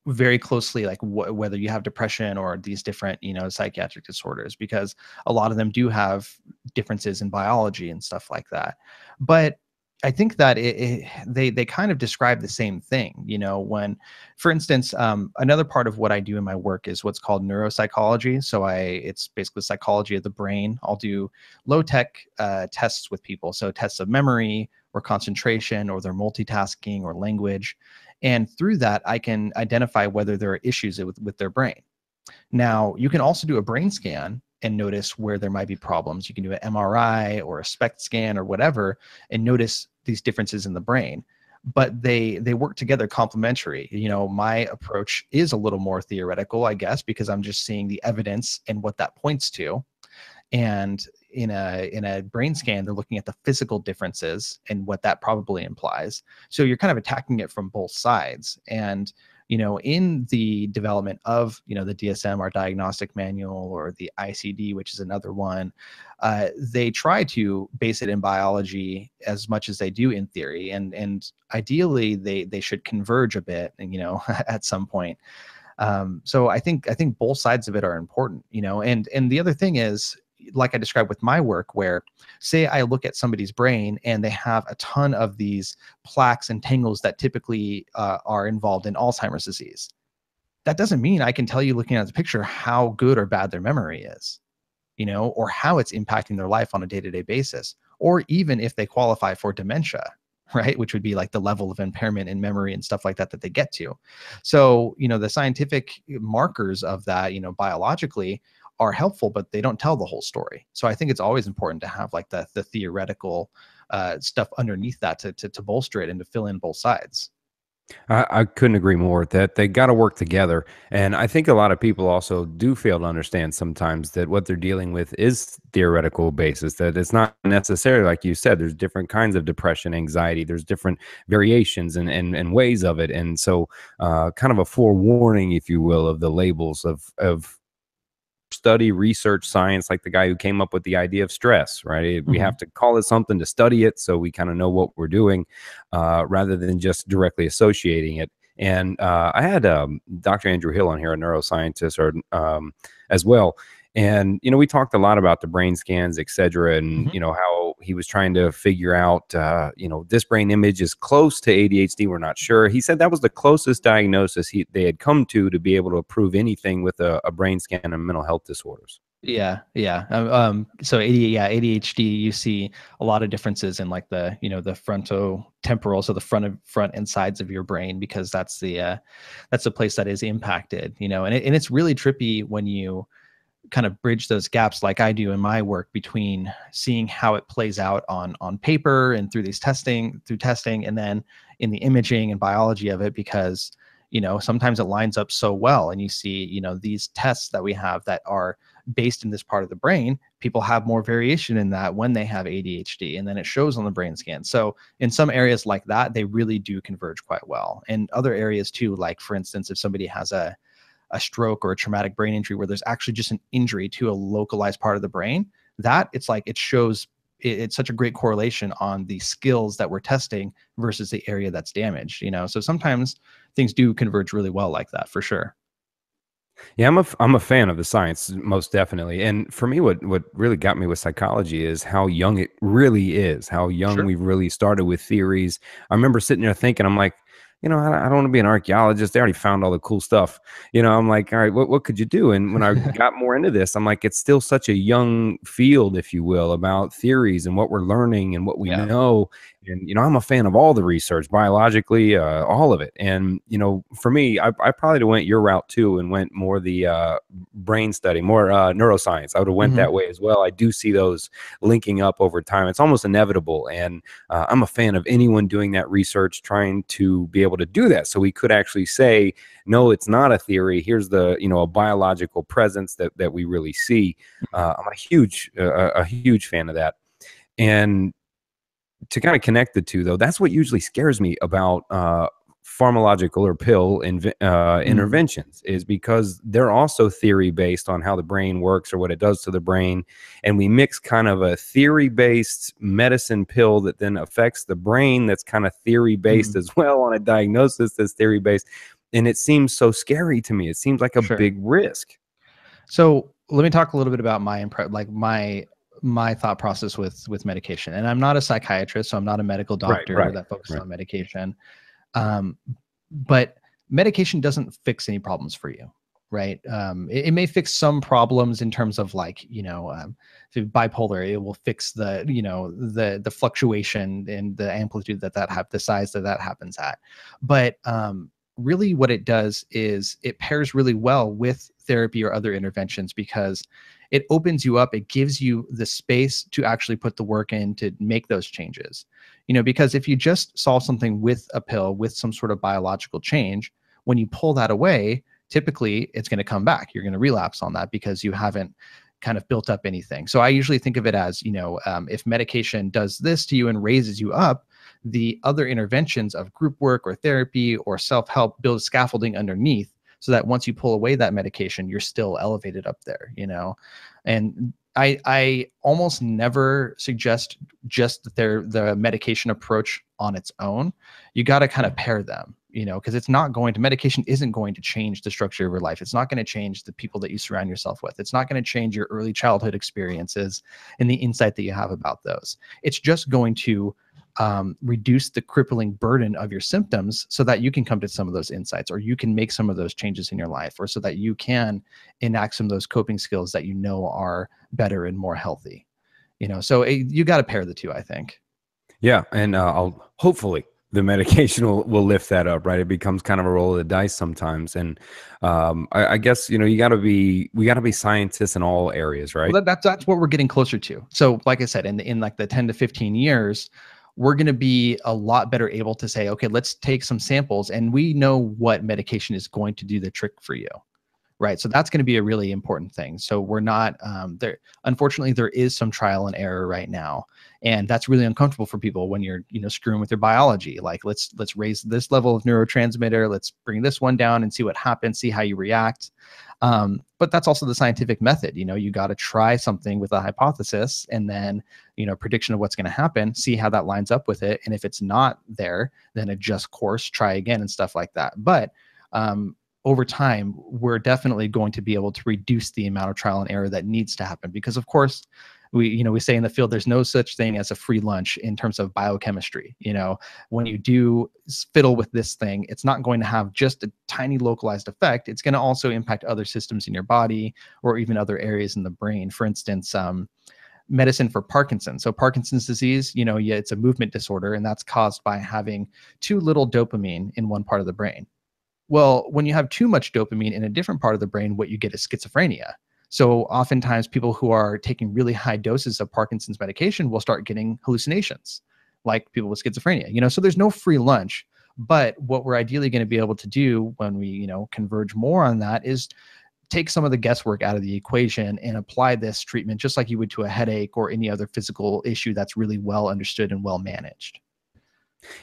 very closely like whether you have depression or these different, psychiatric disorders, because a lot of them do have differences in biology and stuff like that. But I think that they kind of describe the same thing, when, for instance, another part of what I do in my work is what's called neuropsychology. So it's basically psychology of the brain. I'll do low tech tests with people. So tests of memory or concentration or their multitasking or language. And through that, I can identify whether there are issues with their brain. Now, you can also do a brain scan and notice where there might be problems. You can do an MRI or a SPECT scan or whatever and notice these differences in the brain. but they work together complementary. My approach is a little more theoretical, I guess, because I'm just seeing the evidence and what that points to. And in a brain scan, they're looking at the physical differences and what that probably implies. So you're kind of attacking it from both sides. And in the development of the DSM, our diagnostic manual, or the ICD, which is another one, they try to base it in biology as much as they do in theory, and ideally they should converge a bit, and at some point. So I think both sides of it are important, and the other thing is, like I described with my work, where say I look at somebody's brain and they have a ton of these plaques and tangles that typically are involved in Alzheimer's disease. That doesn't mean I can tell you, looking at the picture, how good or bad their memory is, or how it's impacting their life on a day-to-day basis, or even if they qualify for dementia, right? Which would be like the level of impairment in memory and stuff like that they get to. So, the scientific markers of that, biologically, are helpful, but they don't tell the whole story. So I think it's always important to have like the theoretical stuff underneath that to bolster it and to fill in both sides. I couldn't agree more that they got to work together. And I think a lot of people also do fail to understand sometimes that what they're dealing with is theoretical basis, that it's not necessarily, like you said, there's different kinds of depression, anxiety, there's different variations and ways of it. And so kind of a forewarning, if you will, of the labels of study, research, science, like the guy who came up with the idea of stress, right? We have to call it something to study it so we kind of know what we're doing rather than just directly associating it. And I had Dr. Andrew Hill on here, a neuroscientist, as well. And, we talked a lot about the brain scans, et cetera, and, how he was trying to figure out, this brain image is close to ADHD. We're not sure. He said that was the closest diagnosis they had come to be able to approve anything with a brain scan and mental health disorders. Yeah. So ADHD, you see a lot of differences in like the frontotemporal, so the front and sides of your brain, because that's the place that is impacted, and it's really trippy when you kind of bridge those gaps, like I do in my work, between seeing how it plays out on paper and through testing, and then in the imaging and biology of it, because sometimes it lines up so well, and you see these tests that we have that are based in this part of the brain, people have more variation in that when they have ADHD, and then it shows on the brain scan. So in some areas like that, they really do converge quite well. And other areas too, like for instance, if somebody has a stroke or a traumatic brain injury where there's actually just an injury to a localized part of the brain, that it's such a great correlation on the skills that we're testing versus the area that's damaged, so sometimes things do converge really well like that, for sure. Yeah, I'm a fan of the science, most definitely. And for me, what really got me with psychology is how young it really is, how young Sure. we really started with theories. I remember sitting there thinking, I'm like, I don't want to be an archaeologist. They already found all the cool stuff. I'm like, all right, what could you do? And when I got more into this, I'm like, it's still such a young field, if you will, about theories and what we're learning and what we know. And, I'm a fan of all the research, biologically, all of it. And, for me, I probably went your route too and went more the brain study, more neuroscience. I would have went that way as well. I do see those linking up over time. It's almost inevitable. And I'm a fan of anyone doing that research, trying to be able to do that. So we could actually say, no, it's not a theory. Here's the, a biological presence that we really see. I'm a huge fan of that. And to kind of connect the two, though, that's what usually scares me about pharmacological or pill interventions, is because they're also theory based on how the brain works or what it does to the brain. And we mix kind of a theory based medicine pill that then affects the brain that's kind of theory based as well, on a diagnosis that's theory based. And it seems so scary to me. It seems like a big risk. So let me talk a little bit about my thought process with medication. And I'm not a psychiatrist, so I'm not a medical doctor that focuses on medication. But medication doesn't fix any problems for you, right? It may fix some problems in terms of like, if bipolar, it will fix the fluctuation and the amplitude the size that happens at. But really what it does is it pairs really well with therapy or other interventions, because it opens you up. It gives you the space to actually put the work in to make those changes. Because if you just solve something with a pill, with some sort of biological change, when you pull that away, typically it's going to come back. You're going to relapse on that because you haven't kind of built up anything. So I usually think of it as, if medication does this to you and raises you up, the other interventions of group work or therapy or self-help build scaffolding underneath, so that once you pull away that medication, you're still elevated up there, And I almost never suggest just the medication approach on its own. You got to kind of pair them, because medication isn't going to change the structure of your life. It's not going to change the people that you surround yourself with. It's not going to change your early childhood experiences and the insight that you have about those. It's just going to reduce the crippling burden of your symptoms so that you can come to some of those insights, or you can make some of those changes in your life, or so that you can enact some of those coping skills that are better and more healthy. So you got to pair the two, I think. Yeah. And I'll hopefully the medication will lift that up, right? It becomes kind of a roll of the dice sometimes. And I guess, we got to be scientists in all areas, right? Well, that's what we're getting closer to. So like I said, in like the 10 to 15 years, we're going to be a lot better able to say, okay, let's take some samples, and we know what medication is going to do the trick for you. Right. So that's going to be a really important thing. So we're not there. Unfortunately, there is some trial and error right now. And that's really uncomfortable for people when you're, screwing with their biology. Like, let's raise this level of neurotransmitter. Let's bring this one down and see what happens, see how you react. But that's also the scientific method. You got to try something with a hypothesis, and then, prediction of what's going to happen, see how that lines up with it. And if it's not there, then adjust course, try again, and stuff like that. But over time, we're definitely going to be able to reduce the amount of trial and error that needs to happen, because of course we say in the field, there's no such thing as a free lunch in terms of biochemistry. When you do fiddle with this thing, it's not going to have just a tiny localized effect. It's going to also impact other systems in your body, or even other areas in the brain. For instance, medicine for Parkinson's. So Parkinson's disease, it's a movement disorder, and that's caused by having too little dopamine in one part of the brain. Well, when you have too much dopamine in a different part of the brain, what you get is schizophrenia. So oftentimes people who are taking really high doses of Parkinson's medication will start getting hallucinations, like people with schizophrenia. So there's no free lunch. But what we're ideally going to be able to do when we, converge more on that is take some of the guesswork out of the equation and apply this treatment just like you would to a headache or any other physical issue that's really well understood and well managed.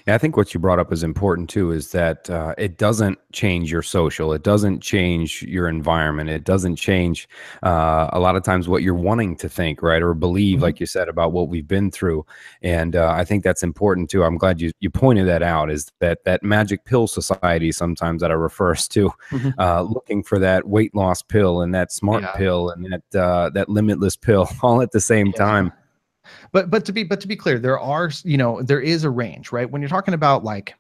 Yeah, I think what you brought up is important too, is that it doesn't change your social, it doesn't change your environment, it doesn't change a lot of times what you're wanting to think, right, or believe, Mm-hmm. like you said, about what we've been through. And I think that's important too. I'm glad you pointed that out, is that magic pill society sometimes that I refers to, looking for that weight loss pill and that smart pill and that limitless pill all at the same time. But to be clear, there is a range, right? When you're talking about like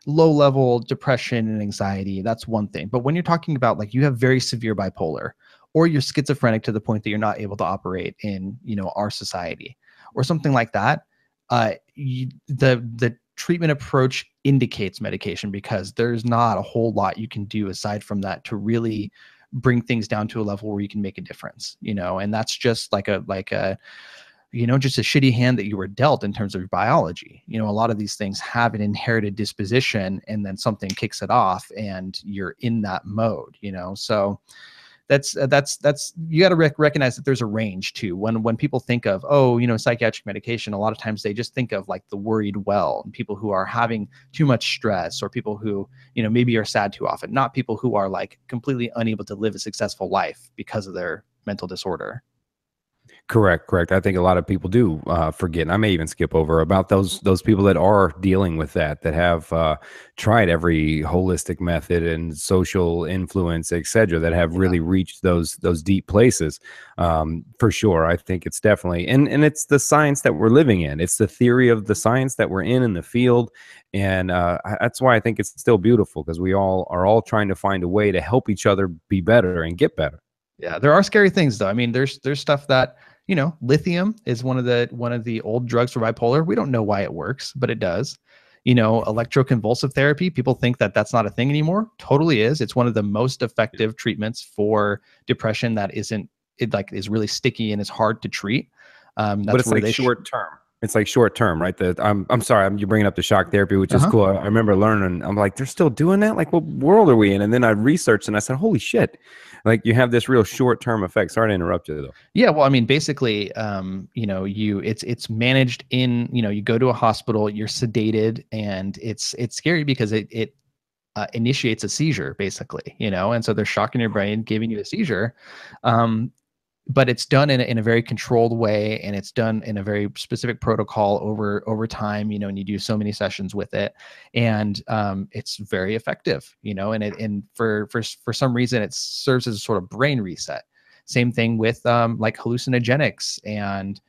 low level depression and anxiety, that's one thing. But when you're talking about like you have very severe bipolar, or you're schizophrenic to the point that you're not able to operate in, our society, or something like that, the treatment approach indicates medication, because there's not a whole lot you can do aside from that to really bring things down to a level where you can make a difference, and that's just like a just a shitty hand that you were dealt in terms of your biology. A lot of these things have an inherited disposition, and then something kicks it off and you're in that mode, so that's you got to recognize that there's a range too. When people think of, psychiatric medication, a lot of times they just think of like the worried well, and people who are having too much stress, or people who, maybe are sad too often, not people who are like completely unable to live a successful life because of their mental disorder. Correct. I think a lot of people do forget, and I may even skip over about those people that are dealing with that have tried every holistic method and social influence, etc., that have really reached those deep places. For sure, I think it's definitely, and it's the science that we're living in. It's the theory of the science that we're in the field, and that's why I think it's still beautiful, because we are all trying to find a way to help each other be better and get better. Yeah, there are scary things though. I mean, there's stuff that, lithium is one of the old drugs for bipolar. We don't know why it works, but it does. electroconvulsive therapy, people think that that's not a thing anymore. Totally is. It's one of the most effective treatments for depression that is really sticky and is hard to treat. But That's it's where like they short term. It's like short term, right? I'm sorry, you're bringing up the shock therapy, which is Uh-huh. cool. I remember learning. I'm like, they're still doing that. Like, what world are we in? And then I researched and I said, holy shit! Like, you have this real short term effect. Sorry to interrupt you, though. Yeah, well, I mean, basically, it's managed in, you go to a hospital, you're sedated, and it's scary because it initiates a seizure, basically, and so they're shocking your brain, giving you a seizure. But it's done in a very controlled way, and it's done in a very specific protocol over time, and you do so many sessions with it, and it's very effective, and for some reason it serves as a sort of brain reset. Same thing with like hallucinogenics, and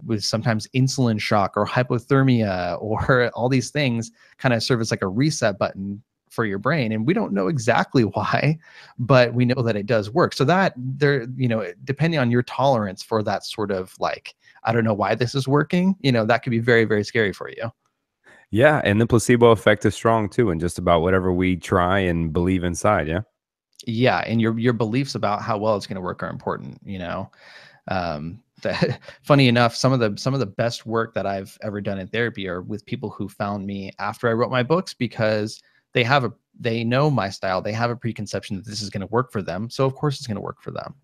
with sometimes insulin shock or hypothermia or all these things kind of serve as like a reset button for your brain, and we don't know exactly why, but we know that it does work. So that depending on your tolerance for that sort of like, I don't know why this is working, that could be very, very scary for you. Yeah, and the placebo effect is strong too, and just about whatever we try and believe inside. Yeah. Yeah, and your beliefs about how well it's going to work are important. Funny enough, some of the best work that I've ever done in therapy are with people who found me after I wrote my books, because they know my style. They have a preconception that this is going to work for them. So of course it's going to work for them.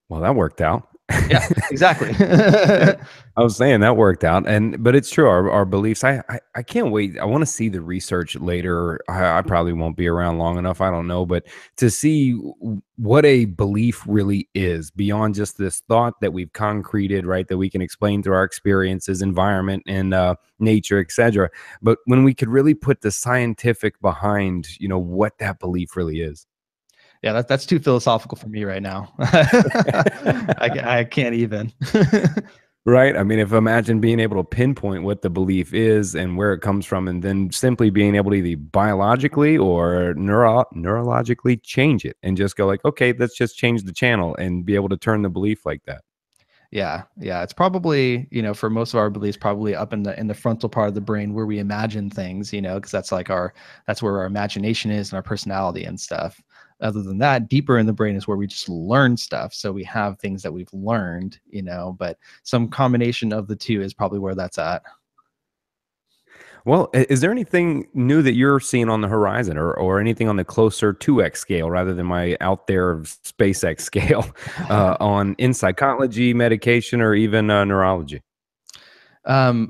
Well, that worked out. Yeah, exactly. I was saying that worked out, but it's true. Our beliefs. I can't wait. I want to see the research later. I probably won't be around long enough. I don't know, but to see what a belief really is beyond just this thought that we've concreted, right? That we can explain through our experiences, environment, and nature, etc. But when we could really put the scientific behind, what that belief really is. Yeah, that's too philosophical for me right now. I can't even. Right. I mean, imagine being able to pinpoint what the belief is and where it comes from, and then simply being able to either biologically or neurologically change it and just go like, okay, let's just change the channel and be able to turn the belief like that. Yeah. It's probably, for most of our beliefs, probably up in the frontal part of the brain where we imagine things, because that's where our imagination is and our personality and stuff. Other than that, deeper in the brain is where we just learn stuff. So we have things that we've learned, but some combination of the two is probably where that's at. Well, is there anything new that you're seeing on the horizon, or anything on the closer 2x scale rather than my out there SpaceX scale in psychology, medication, or even neurology? I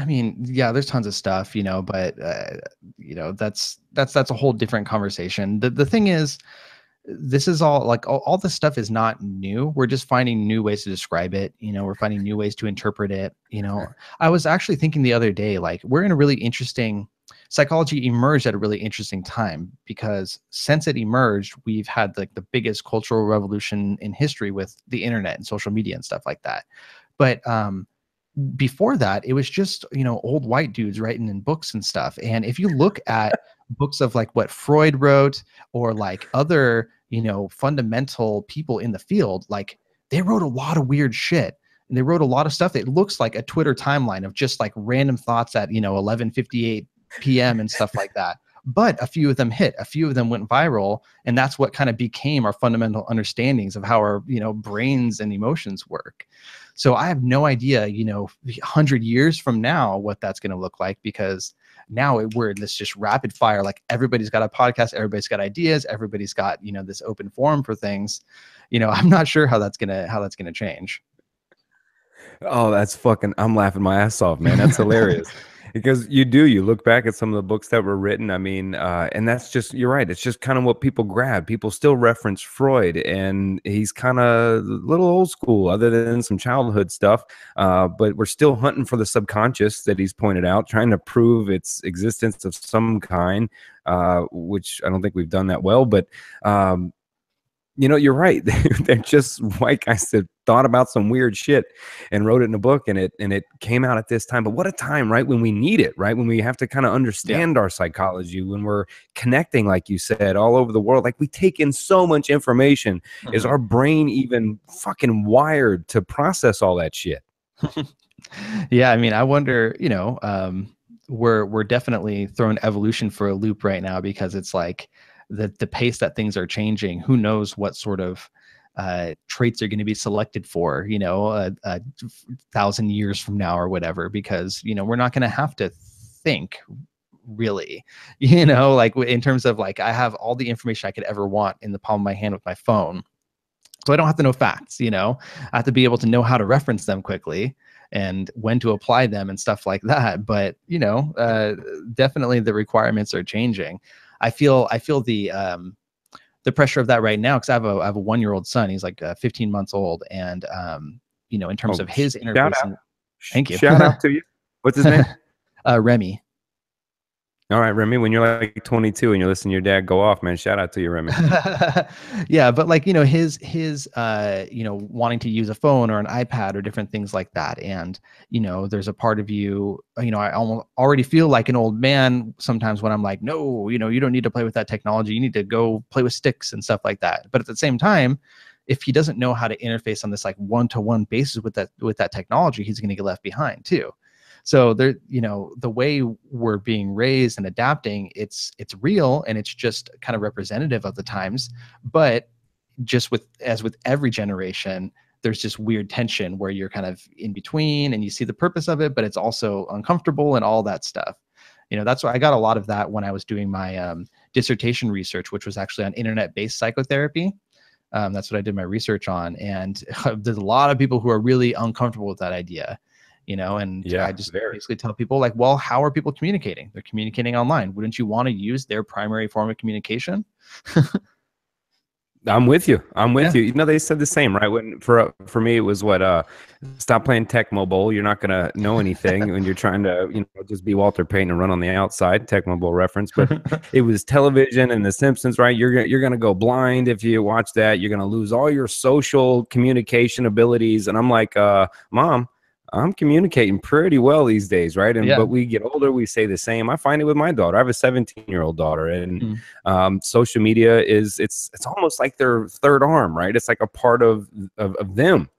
mean, yeah, there's tons of stuff, but that's a whole different conversation. The thing is, this is all like all this stuff is not new. We're just finding new ways to describe it. We're finding new ways to interpret it. I was actually thinking the other day, like, we're in a really interesting psychology emerged at a really interesting time, because since it emerged, we've had like the biggest cultural revolution in history with the internet and social media and stuff like that. But before that, it was just, old white dudes writing in books and stuff. And if you look at books of like what Freud wrote, or like other, fundamental people in the field, like, they wrote a lot of weird shit, and they wrote a lot of stuff that looks like a Twitter timeline of just like random thoughts at, 11:58 p.m. and stuff like that. But a few of them hit, a few of them went viral, and that's what kind of became our fundamental understandings of how our, brains and emotions work. So I have no idea, 100 years from now, what that's going to look like, because now we're in this just rapid fire, like everybody's got a podcast, everybody's got ideas, everybody's got, this open forum for things. I'm not sure how that's going to change. Oh, I'm laughing my ass off, man. That's hilarious. Because you look back at some of the books that were written. I mean, and that's just, you're right. It's just kind of what people grab. People still reference Freud, and he's kind of a little old school other than some childhood stuff. But we're still hunting for the subconscious that he's pointed out, trying to prove its existence of some kind, which I don't think we've done that well. But, you're right. They're just white guys that thought about some weird shit and wrote it in a book, and it came out at this time. But what a time, right? When we need it, right? When we have to kind of understand our psychology, when we're connecting, like you said, all over the world, like we take in so much information. Mm-hmm. Is our brain even fucking wired to process all that shit? Yeah. I mean, I wonder, we're definitely throwing evolution for a loop right now, because it's like the pace that things are changing. Who knows what sort of traits are going to be selected for, a 1,000 years from now or whatever, because we're not going to have to think really, like in terms of like, I have all the information I could ever want in the palm of my hand with my phone. So I don't have to know facts, I have to be able to know how to reference them quickly and when to apply them and stuff like that. But, definitely the requirements are changing. I feel the pressure of that right now, because I have a 1-year-old son. He's like 15 months old. And, in terms of his interfacing. Thank you. Shout out to you. What's his name? Remy. All right, Remy, when you're like 22 and you're listening to your dad go off, man, shout out to you, Remy. Yeah, but like, his wanting to use a phone or an iPad or different things like that. And, there's a part of you, I already feel like an old man sometimes when I'm like, no, you don't need to play with that technology. You need to go play with sticks and stuff like that. But at the same time, if he doesn't know how to interface on this like one-to-one basis with that technology, he's going to get left behind too. So there, the way we're being raised and adapting, it's real, and it's just kind of representative of the times. But just as with every generation, there's just weird tension where you're kind of in between and you see the purpose of it, but it's also uncomfortable and all that stuff. That's why I got a lot of that when I was doing my dissertation research, which was actually on internet-based psychotherapy. That's what I did my research on. And there's a lot of people who are really uncomfortable with that idea. And I just basically tell people like, well, how are people communicating? They're communicating online. Wouldn't you want to use their primary form of communication? I'm with you. You. They said the same, right? When for me, it was stop playing Tecmo Bowl. You're not going to know anything when you're trying to, just be Walter Payton and run on the outside. Tecmo Bowl reference, but it was television and The Simpsons, right? You're going to go blind if you watch that. You're going to lose all your social communication abilities. And I'm like, Mom, I'm communicating pretty well these days, right? But we get older, we say the same. I find it with my daughter. I have a 17-year-old daughter, and social media it's almost like their third arm, right? It's like a part of them.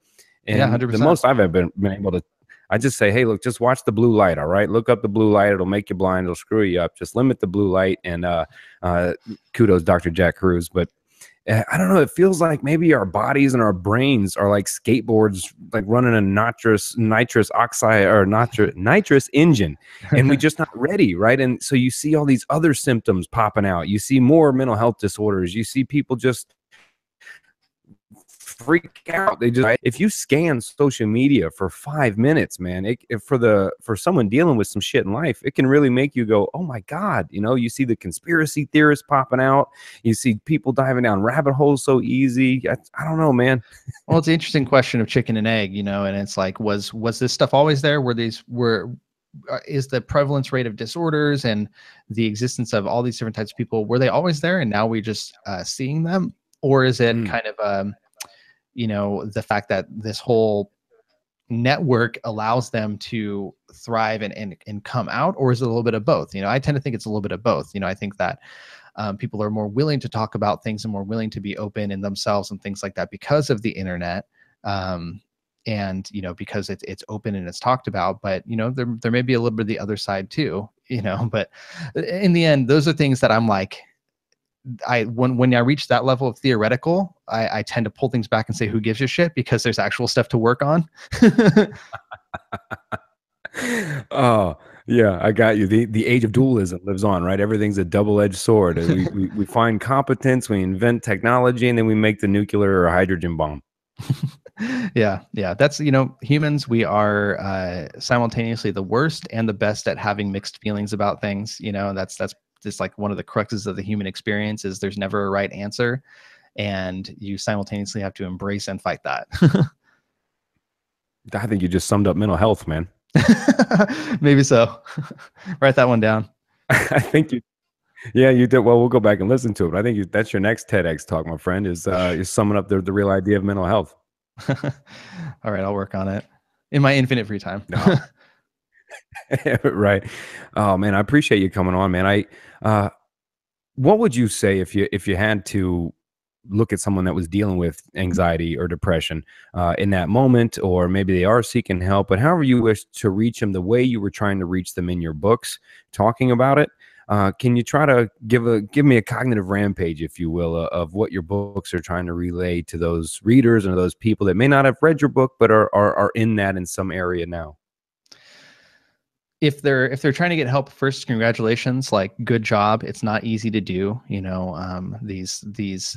And 100%. The most I've ever been able to, I just say, hey, look, just watch the blue light, all right? Look up the blue light. It'll make you blind. It'll screw you up. Just limit the blue light. And kudos, Dr. Jack Cruz. But I don't know. It feels like maybe our bodies and our brains are like skateboards, like running a nitrous oxide or nitrous engine, and we're just not ready, right? And so you see all these other symptoms popping out. You see more mental health disorders. You see people just freak out. If you scan social media for 5 minutes, man, for someone dealing with some shit in life, it can really make you go, oh my God. You see the conspiracy theorists popping out. You see people diving down rabbit holes so easy. I don't know, man. Well, it's an interesting question of chicken and egg, and it's like, was this stuff always there? Is the prevalence rate of disorders and the existence of all these different types of people, were they always there and now we're just seeing them? Or is it kind of the fact that this whole network allows them to thrive and come out? Or is it a little bit of both? I tend to think it's a little bit of both. I think that people are more willing to talk about things and more willing to be open in themselves and things like that because of the internet. And, because it's open and it's talked about, but, there may be a little bit of the other side too, but in the end, those are things that I'm like, when I reach that level of theoretical, I tend to pull things back and say, who gives a shit? Because there's actual stuff to work on. Oh, yeah, I got you. The age of dualism lives on, right? Everything's a double-edged sword. we find competence, we invent technology, and then we make the nuclear or hydrogen bomb. Yeah. That's, humans, we are simultaneously the worst and the best at having mixed feelings about things. That's just like one of the cruxes of the human experience is there's never a right answer, and you simultaneously have to embrace and fight that. I think you just summed up mental health, man. Maybe so. Write that one down. I think you did. Well, we'll go back and listen to it. I think that's your next TEDx talk, my friend, is you're summing up the real idea of mental health. All right, I'll work on it in my infinite free time. Right. Oh man, I appreciate you coming on, man. What would you say if you had to look at someone that was dealing with anxiety or depression in that moment, or maybe they are seeking help, but however you wish to reach them, the way you were trying to reach them in your books, talking about it, can you try to give me a cognitive rampage, if you will, of what your books are trying to relay to those readers and those people that may not have read your book, but are in that in some area now? If they're trying to get help, first, congratulations, like, good job. It's not easy to do. These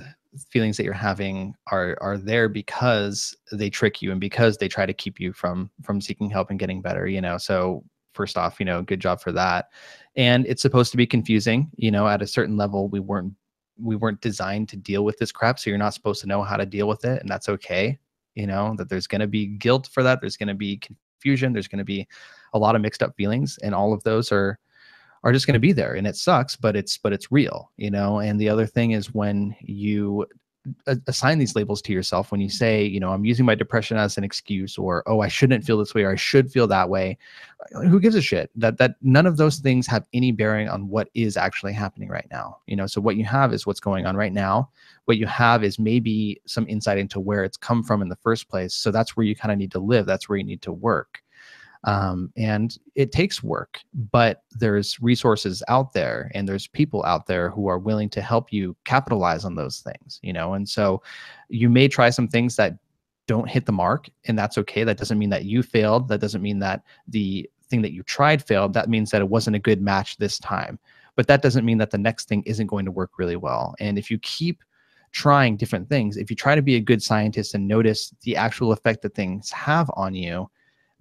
feelings that you're having are there because they trick you and because they try to keep you from seeking help and getting better. So first off, good job for that. And it's supposed to be confusing. At a certain level, we weren't designed to deal with this crap, so you're not supposed to know how to deal with it, and that's okay. That there's going to be guilt for that. There's going to be confusion. There's going to be a lot of mixed up feelings, and all of those are just going to be there, and it sucks, but it's real. And the other thing is, when you assign these labels to yourself, when you say, I'm using my depression as an excuse, or, oh, I shouldn't feel this way, or I should feel that way, who gives a shit? That none of those things have any bearing on what is actually happening right now. So what you have is what's going on right now. What you have is maybe some insight into where it's come from in the first place. So that's where you kind of need to live. That's where you need to work. And it takes work, but there's resources out there, and there's people out there who are willing to help you capitalize on those things, and so you may try some things that don't hit the mark, and that's okay. That doesn't mean that you failed. That doesn't mean that the thing that you tried failed. That means that it wasn't a good match this time, but that doesn't mean that the next thing isn't going to work really well. And if you keep trying different things, if you try to be a good scientist and notice the actual effect that things have on you,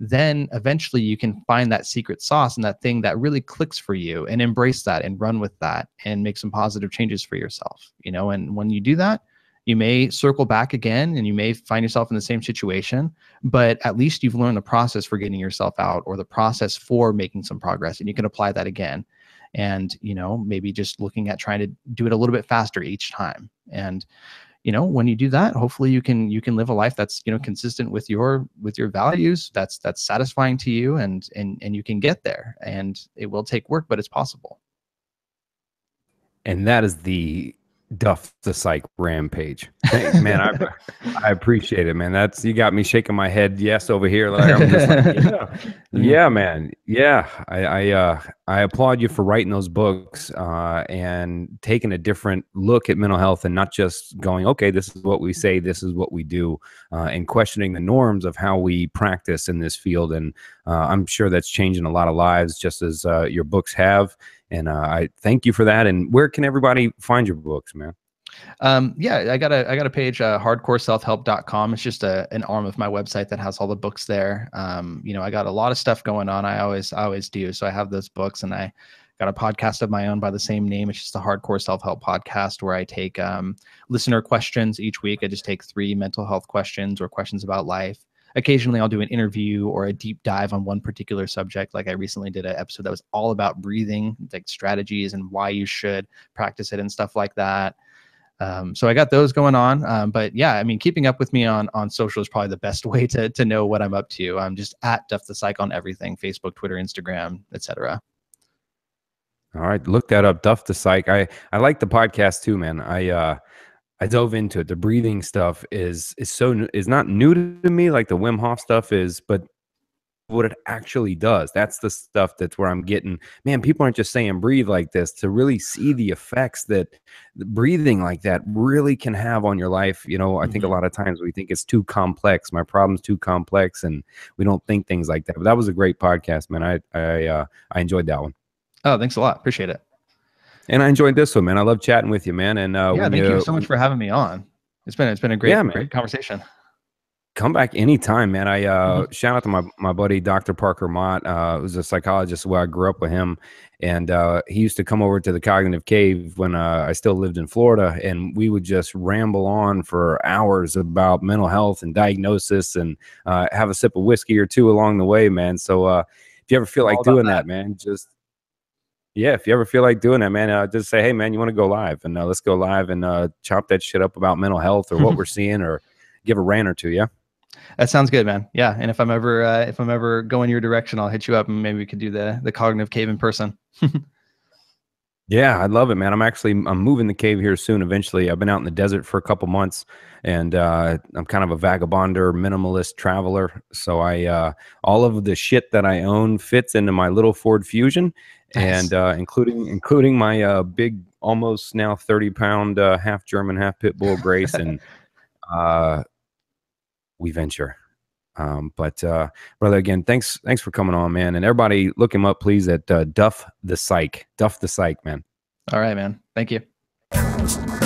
then eventually you can find that secret sauce and that thing that really clicks for you, and embrace that and run with that and make some positive changes for yourself. And when you do that, you may circle back again and you may find yourself in the same situation, but at least you've learned the process for getting yourself out, or the process for making some progress, and you can apply that again. And, maybe just looking at trying to do it a little bit faster each time. And, when you do that, hopefully you can live a life that's, consistent with your values, that's satisfying to you, and you can get there. And it will take work, but it's possible. And that is the Duff the Psych Rampage. Thanks, man. I appreciate it, man. You got me shaking my head yes over here. Like, I'm just like, yeah, man. Yeah. I applaud you for writing those books and taking a different look at mental health, and not just going, okay, this is what we say, this is what we do, and questioning the norms of how we practice in this field. And I'm sure that's changing a lot of lives, just as your books have. And I thank you for that. And where can everybody find your books, man? Yeah, I got a page, hardcoreselfhelp.com. It's just an arm of my website that has all the books there. I got a lot of stuff going on. I always do. So I have those books, and I got a podcast of my own by the same name. It's just the Hardcore Self-Help Podcast, where I take listener questions each week. I just take 3 mental health questions or questions about life. Occasionally I'll do an interview or a deep dive on one particular subject. Like I recently did an episode that was all about breathing, like strategies and why you should practice it and stuff like that. So I got those going on. But yeah, I mean, keeping up with me on social is probably the best way to know what I'm up to. I'm just at Duff the Psych on everything: Facebook, Twitter, Instagram, etc. All right, look that up, Duff the Psych. I like the podcast too, man. I dove into it. The breathing stuff is not new to me, like the Wim Hof stuff is, but what it actually does, that's the stuff that's where I'm getting, man, people aren't just saying breathe like this. To really see the effects that breathing like that really can have on your life. I think a lot of times we think it's too complex. My problem's too complex, and we don't think things like that. But that was a great podcast, man. I enjoyed that one. Oh, thanks a lot. Appreciate it. And I enjoyed this one, man. I love chatting with you, man. And thank you so much for having me on. It's been a great conversation. Come back anytime, man. I shout out to my buddy Dr. Parker Mott, who's a psychologist where I grew up with him, and he used to come over to the Cognitive Cave when I still lived in Florida, and we would just ramble on for hours about mental health and diagnosis, and have a sip of whiskey or two along the way, man. So if you ever feel like doing that, man, if you ever feel like doing that, man, just say, hey, man, you want to go live? And let's go live and chop that shit up about mental health or what we're seeing, or give a rant or two, yeah? That sounds good, man. Yeah, and if I'm ever going your direction, I'll hit you up, and maybe we could do the Cognitive Cave in person. Yeah, I love it, man. I'm moving the cave here soon. Eventually, I've been out in the desert for a couple months, and I'm kind of a vagabonder, minimalist traveler. So all of the shit that I own fits into my little Ford Fusion, Nice. and including my big, almost now 30-pound half German, half pit bull Grace, and uh, we venture. But brother, again, thanks for coming on, man. And everybody, look him up, please, at Duff the Psych, man. All right, man. Thank you.